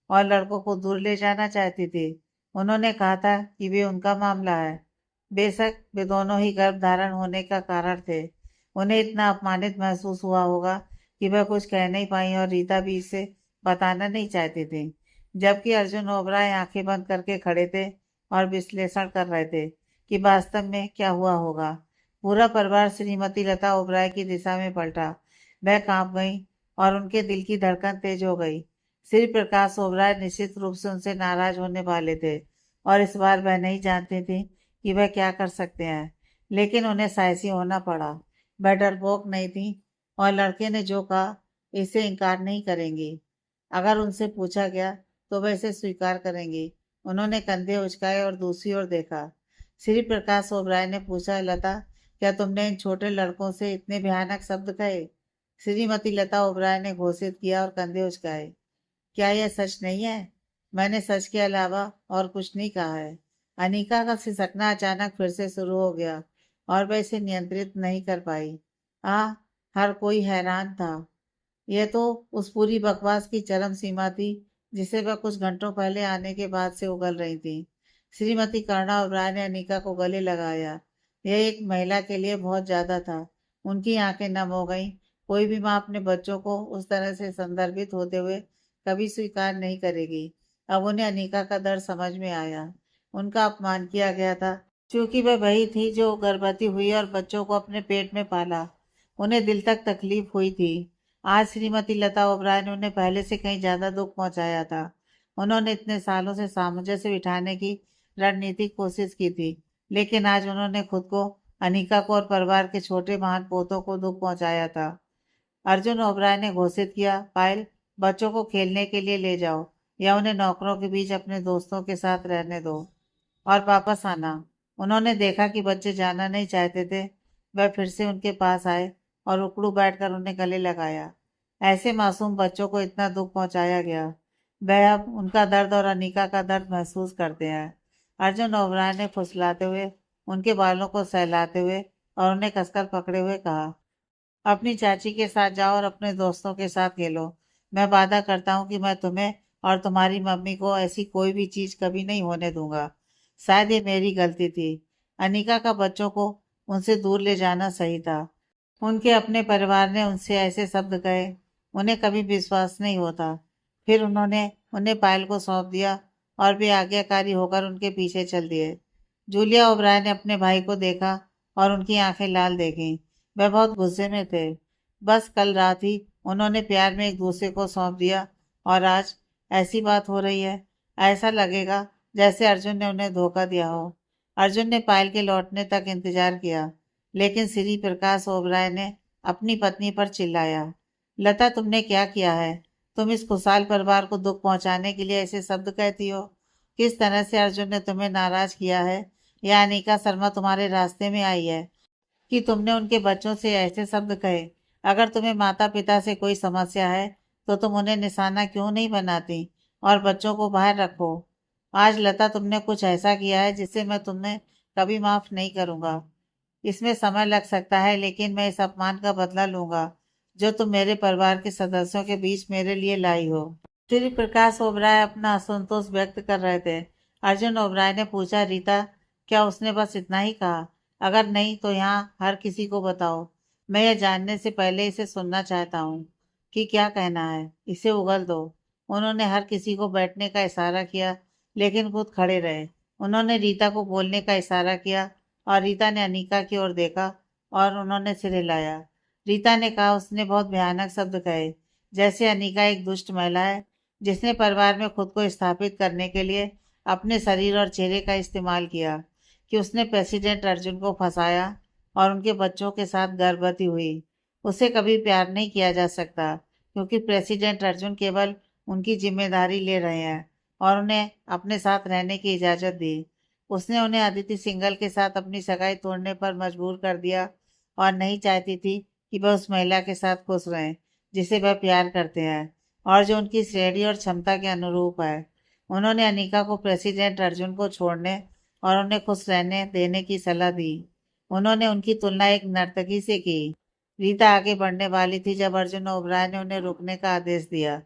और लड़कों को दूर ले जाना चाहती थी? उन्होंने कहा था कि वे उनका मामला है। बेशक वे दोनों ही गर्भ धारण होने का कारण थे। उन्हें इतना अपमानित महसूस हुआ होगा कि वह कुछ कह नहीं पाई और रीता भी इसे बताना नहीं चाहती थी। जबकि अर्जुन ओबराय आंखें बंद करके खड़े थे और विश्लेषण कर रहे थे कि वास्तव में क्या हुआ होगा। पूरा परिवार श्रीमती लता ओबराय की दिशा में पलटा। वह कांप गई और उनके दिल की धड़कन तेज हो गई। श्री प्रकाश ओबराय निश्चित रूप से उनसे नाराज होने वाले थे और इस बार वह नहीं जानती थी कि वह क्या कर सकते हैं। लेकिन उन्हें साहसी होना पड़ा। वह डरपोक नहीं थी और लड़के ने जो कहा इसे इनकार नहीं करेंगी। अगर उनसे पूछा गया तो वह इसे स्वीकार करेंगी। उन्होंने कंधे उचकाए और दूसरी ओर देखा। श्री प्रकाश ओबराय ने पूछा, लता, क्या तुमने इन छोटे लड़कों से इतने भयानक शब्द कहे? श्रीमती लता ओबराय ने घोषित किया और कंधे उचकाए। क्या यह सच नहीं है? मैंने सच के अलावा और कुछ नहीं कहा है। अनीका का सिसकना अचानक फिर से शुरू हो गया और वह इसे नियंत्रित नहीं कर पाई। आ हर कोई हैरान था। यह तो उस पूरी बकवास की चरम सीमा थी जिसे वह कुछ घंटों पहले आने के बाद से उगल रही थी। श्रीमती कर्णा ओबराय ने अनीका को गले लगाया। यह एक महिला के लिए बहुत ज्यादा था। उनकी आंखें नम हो गईं। कोई भी माँ अपने बच्चों को उस तरह से संदर्भित होते हुए कभी स्वीकार नहीं करेगी। अब उन्हें अनीका का दर्द समझ में आया। उनका अपमान किया गया था क्योंकि वह वही थी जो गर्भवती हुई और बच्चों को अपने पेट में पाला। उन्हें दिल तक तकलीफ हुई थी। आज श्रीमती लता ओबराय ने उन्हें पहले से कहीं ज्यादा दुख पहुंचाया था। उन्होंने इतने सालों से सामंजस्य बिठाने की रणनीतिक कोशिश की थी, लेकिन आज उन्होंने खुद को, अनिका को और परिवार के छोटे महान पोतों को दुख पहुंचाया था। अर्जुन ओबराय ने घोषित किया, पायल, बच्चों को खेलने के लिए ले जाओ या उन्हें नौकरों के बीच अपने दोस्तों के साथ रहने दो और वापस आना। उन्होंने देखा कि बच्चे जाना नहीं चाहते थे। वह फिर से उनके पास आए और उकड़ू बैठकर उन्हें गले लगाया। ऐसे मासूम बच्चों को इतना दुख पहुंचाया गया। वह अब उनका दर्द और अनीका का दर्द महसूस करते हैं। अर्जुन ओबराय ने फुसलाते हुए उनके बालों को सहलाते हुए और उन्हें कसकर पकड़े हुए कहा, अपनी चाची के साथ जाओ और अपने दोस्तों के साथ खेलो। मैं वादा करता हूँ कि मैं तुम्हें और तुम्हारी मम्मी को ऐसी कोई भी चीज कभी नहीं होने दूंगा। शायद ये मेरी गलती थी। अनीका का बच्चों को उनसे दूर ले जाना सही था। उनके अपने परिवार ने उनसे ऐसे शब्द कहे, उन्हें कभी विश्वास नहीं होता। फिर उन्होंने उन्हें पायल को सौंप दिया और वे आज्ञाकारी होकर उनके पीछे चल दिए। जूलिया ओबराय ने अपने भाई को देखा और उनकी आंखें लाल देखीं। वह बहुत गुस्से में थे। बस कल रात ही उन्होंने प्यार में एक दूसरे को सौंप दिया और आज ऐसी बात हो रही है। ऐसा लगेगा जैसे अर्जुन ने उन्हें धोखा दिया हो। अर्जुन ने पायल के लौटने तक इंतजार किया, लेकिन श्री प्रकाश ओबराय ने अपनी पत्नी पर चिल्लाया, लता, तुमने क्या किया है? तुम इस खुशहाल परिवार को दुख पहुंचाने के लिए ऐसे शब्द कहती हो? किस तरह से अर्जुन ने तुम्हें नाराज किया है? या अनिका शर्मा तुम्हारे रास्ते में आई है कि तुमने उनके बच्चों से ऐसे शब्द कहे? अगर तुम्हें माता पिता से कोई समस्या है तो तुम उन्हें निशाना क्यों नहीं बनाती और बच्चों को बाहर रखो? आज लता, तुमने कुछ ऐसा किया है जिसे मैं तुम्हें कभी माफ नहीं करूंगा। इसमें समय लग सकता है, लेकिन मैं इस अपमान का बदला लूंगा जो तुम मेरे परिवार के सदस्यों के बीच मेरे लिए लाई हो। श्री प्रकाश ओबराय अपना असंतोष व्यक्त कर रहे थे। अर्जुन ओबराय ने पूछा, रीता, क्या उसने बस इतना ही कहा? अगर नहीं तो यहाँ हर किसी को बताओ। मैं यह जानने से पहले इसे सुनना चाहता हूँ कि क्या कहना है। इसे उगल दो। उन्होंने हर किसी को बैठने का इशारा किया, लेकिन खुद खड़े रहे। उन्होंने रीता को बोलने का इशारा किया और रीता ने अनीका की ओर देखा और उन्होंने सिर हिलाया। रीता ने कहा, उसने बहुत भयानक शब्द कहे, जैसे अनीका एक दुष्ट महिला है जिसने परिवार में खुद को स्थापित करने के लिए अपने शरीर और चेहरे का इस्तेमाल किया, कि उसने प्रेसिडेंट अर्जुन को फंसाया और उनके बच्चों के साथ गर्भवती हुई। उसे कभी प्यार नहीं किया जा सकता क्योंकि प्रेसिडेंट अर्जुन केवल उनकी जिम्मेदारी ले रहे हैं और उन्हें अपने साथ रहने की इजाज़त दी। उसने उन्हें अदिति सिंघल के साथ अपनी सगाई तोड़ने पर मजबूर कर दिया और नहीं चाहती थी कि वह उस महिला के साथ खुश रहें जिसे वह प्यार करते हैं और जो उनकी श्रेणी और क्षमता के अनुरूप है। उन्होंने अनीका को प्रेसिडेंट अर्जुन को छोड़ने और उन्हें खुश रहने देने की सलाह दी। उन्होंने उनकी तुलना एक नर्तकी से की। रीता आगे बढ़ने वाली थी जब अर्जुन ओबराय ने उन्हें रुकने का आदेश दिया।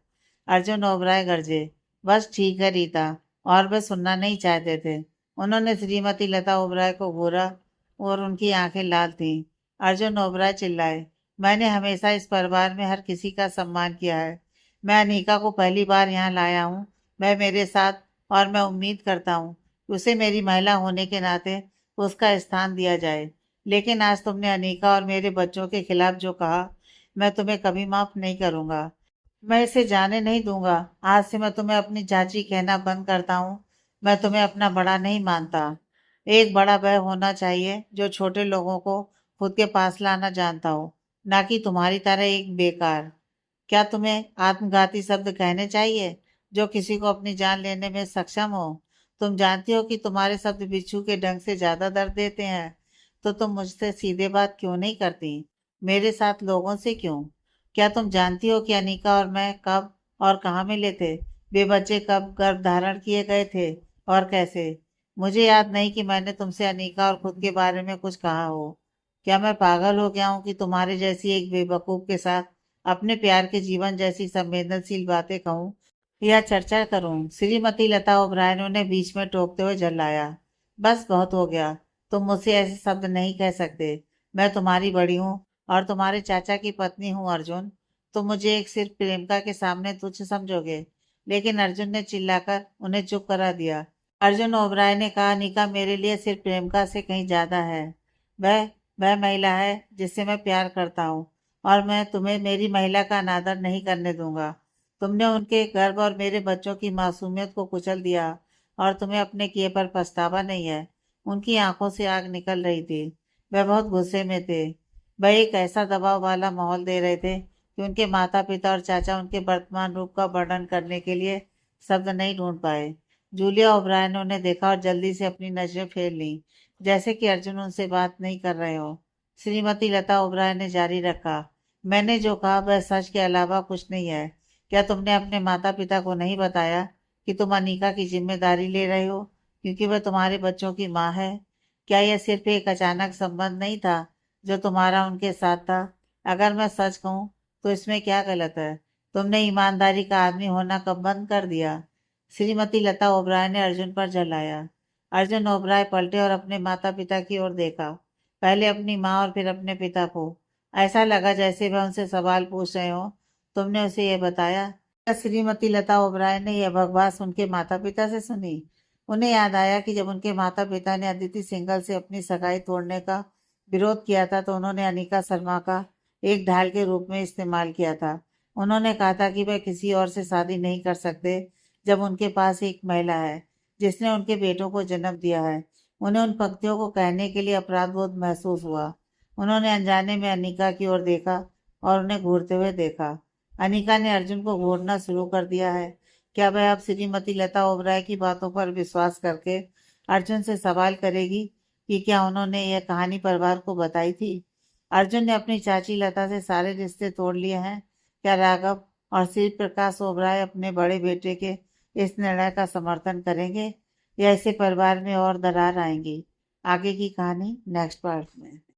अर्जुन ओबराय गरजे, बस ठीक है रीता, और वे सुनना नहीं चाहते थे। उन्होंने श्रीमती लता ओबराय को घूरा और उनकी आंखें लाल थीं। अर्जुन ओबराय चिल्लाए, मैंने हमेशा इस परिवार में हर किसी का सम्मान किया है। मैं अनीका को पहली बार यहाँ लाया हूँ, वह मेरे साथ, और मैं उम्मीद करता हूँ कि उसे मेरी महिला होने के नाते उसका स्थान दिया जाए। लेकिन आज तुमने अनीका और मेरे बच्चों के खिलाफ जो कहा, मैं तुम्हें कभी माफ नहीं करूंगा। मैं इसे जाने नहीं दूंगा। आज से मैं तुम्हें अपनी चाची कहना बंद करता हूँ। मैं तुम्हें अपना बड़ा नहीं मानता। एक बड़ा वह होना चाहिए जो छोटे लोगों को खुद के पास लाना जानता हो, ना कि तुम्हारी तरह एक बेकार। क्या तुम्हें आत्मघाती शब्द कहने चाहिए जो किसी को अपनी जान लेने में सक्षम हो? तुम जानती हो कि तुम्हारे शब्द बिच्छू के डंक से ज्यादा दर्द देते हैं। तो तुम मुझसे सीधे बात क्यों नहीं करती? मेरे साथ लोगों से क्यों? क्या तुम जानती हो कि अनीका और मैं कब और कहाँ मिले थे? वे बच्चे कब गर्भ धारण किए गए थे और कैसे? मुझे याद नहीं कि मैंने तुमसे अनीका और खुद के बारे में कुछ कहा हो। क्या मैं पागल हो गया हूँ कि तुम्हारे जैसी एक बेवकूफ के साथ अपने प्यार के जीवन जैसी संवेदनशील बातें कहूँ या चर्चा करूँ? श्रीमती लता ओब्रायन ने बीच में टोकते हुए झल्लाया। बस बहुत हो गया। तुम मुझसे ऐसे शब्द नहीं कह सकते। मैं तुम्हारी बड़ी हूँ और तुम्हारे चाचा की पत्नी हूँ अर्जुन। तुम मुझे एक सिर्फ प्रेमिका के सामने तुच्छ समझोगे। लेकिन अर्जुन ने चिल्लाकर उन्हें चुप करा दिया। अर्जुन ओबराय ने कहा, निका मेरे लिए सिर्फ प्रेमिका से कहीं ज्यादा है। वह वह महिला है जिससे मैं प्यार करता हूँ और मैं तुम्हें मेरी महिला का अनादर नहीं करने दूंगा। तुमने उनके गर्भ और मेरे बच्चों की मासूमियत को कुचल दिया और तुम्हें अपने किए पर पछतावा नहीं है। उनकी आंखों से आग निकल रही थी। वह बहुत गुस्से में थे। वह एक ऐसा दबाव वाला माहौल दे रहे थे कि उनके माता पिता और चाचा उनके वर्तमान रूप का वर्णन करने के लिए शब्द नहीं ढूंढ पाए। जूलिया ओब्रायन ने देखा और जल्दी से अपनी नजरें फेर ली, जैसे कि अर्जुन उनसे बात नहीं कर रहे हो। श्रीमती लता ओब्रायन ने जारी रखा, मैंने जो कहा वह सच के अलावा कुछ नहीं है। क्या तुमने अपने माता पिता को नहीं बताया कि तुम अनीका की जिम्मेदारी ले रहे हो क्योंकि वह तुम्हारे बच्चों की माँ है? क्या यह सिर्फ एक अचानक संबंध नहीं था जो तुम्हारा उनके साथ था? अगर मैं सच कहूँ तो इसमें क्या गलत है? तुमने ईमानदारी का आदमी होना कब बंद कर दिया? श्रीमती लता ओबराय ने अर्जुन पर झल्लाया। अर्जुन ओबराय पलटे और अपने माता पिता की ओर देखा, पहले अपनी माँ और फिर अपने पिता को। ऐसा लगा जैसे वह उनसे सवाल पूछ रहे हो। तुमने उसे यह बताया? क्या श्रीमती लता ओबराय ने यह बकवास उनके माता पिता से सुनी? उन्हें याद आया कि जब उनके माता पिता ने अदिति सिंघल से अपनी सगाई तोड़ने का विरोध किया था तो उन्होंने अनिका शर्मा का एक ढाल के रूप में इस्तेमाल किया था। उन्होंने कहा था कि वह किसी और से शादी नहीं कर सकते जब उनके पास एक महिला है जिसने उनके बेटों को जन्म दिया है। उन्हें उन पंक्तियों को कहने के लिए अपराध बोध महसूस हुआ। उन्होंने अनजाने में अनिका की ओर देखा और उन्हें घूरते हुए देखा। अनिका ने अर्जुन को घूरना शुरू कर दिया है। क्या वह अब श्रीमती लता ओबराय की बातों पर विश्वास करके अर्जुन से सवाल करेगी कि क्या उन्होंने यह कहानी परिवार को बताई थी? अर्जुन ने अपनी चाची लता से सारे रिश्ते तोड़ लिए हैं। क्या राघव और श्री प्रकाश ओबराय अपने बड़े बेटे के इस निर्णय का समर्थन करेंगे या इससे परिवार में और दरार आएंगी? आगे की कहानी नेक्स्ट पार्ट में।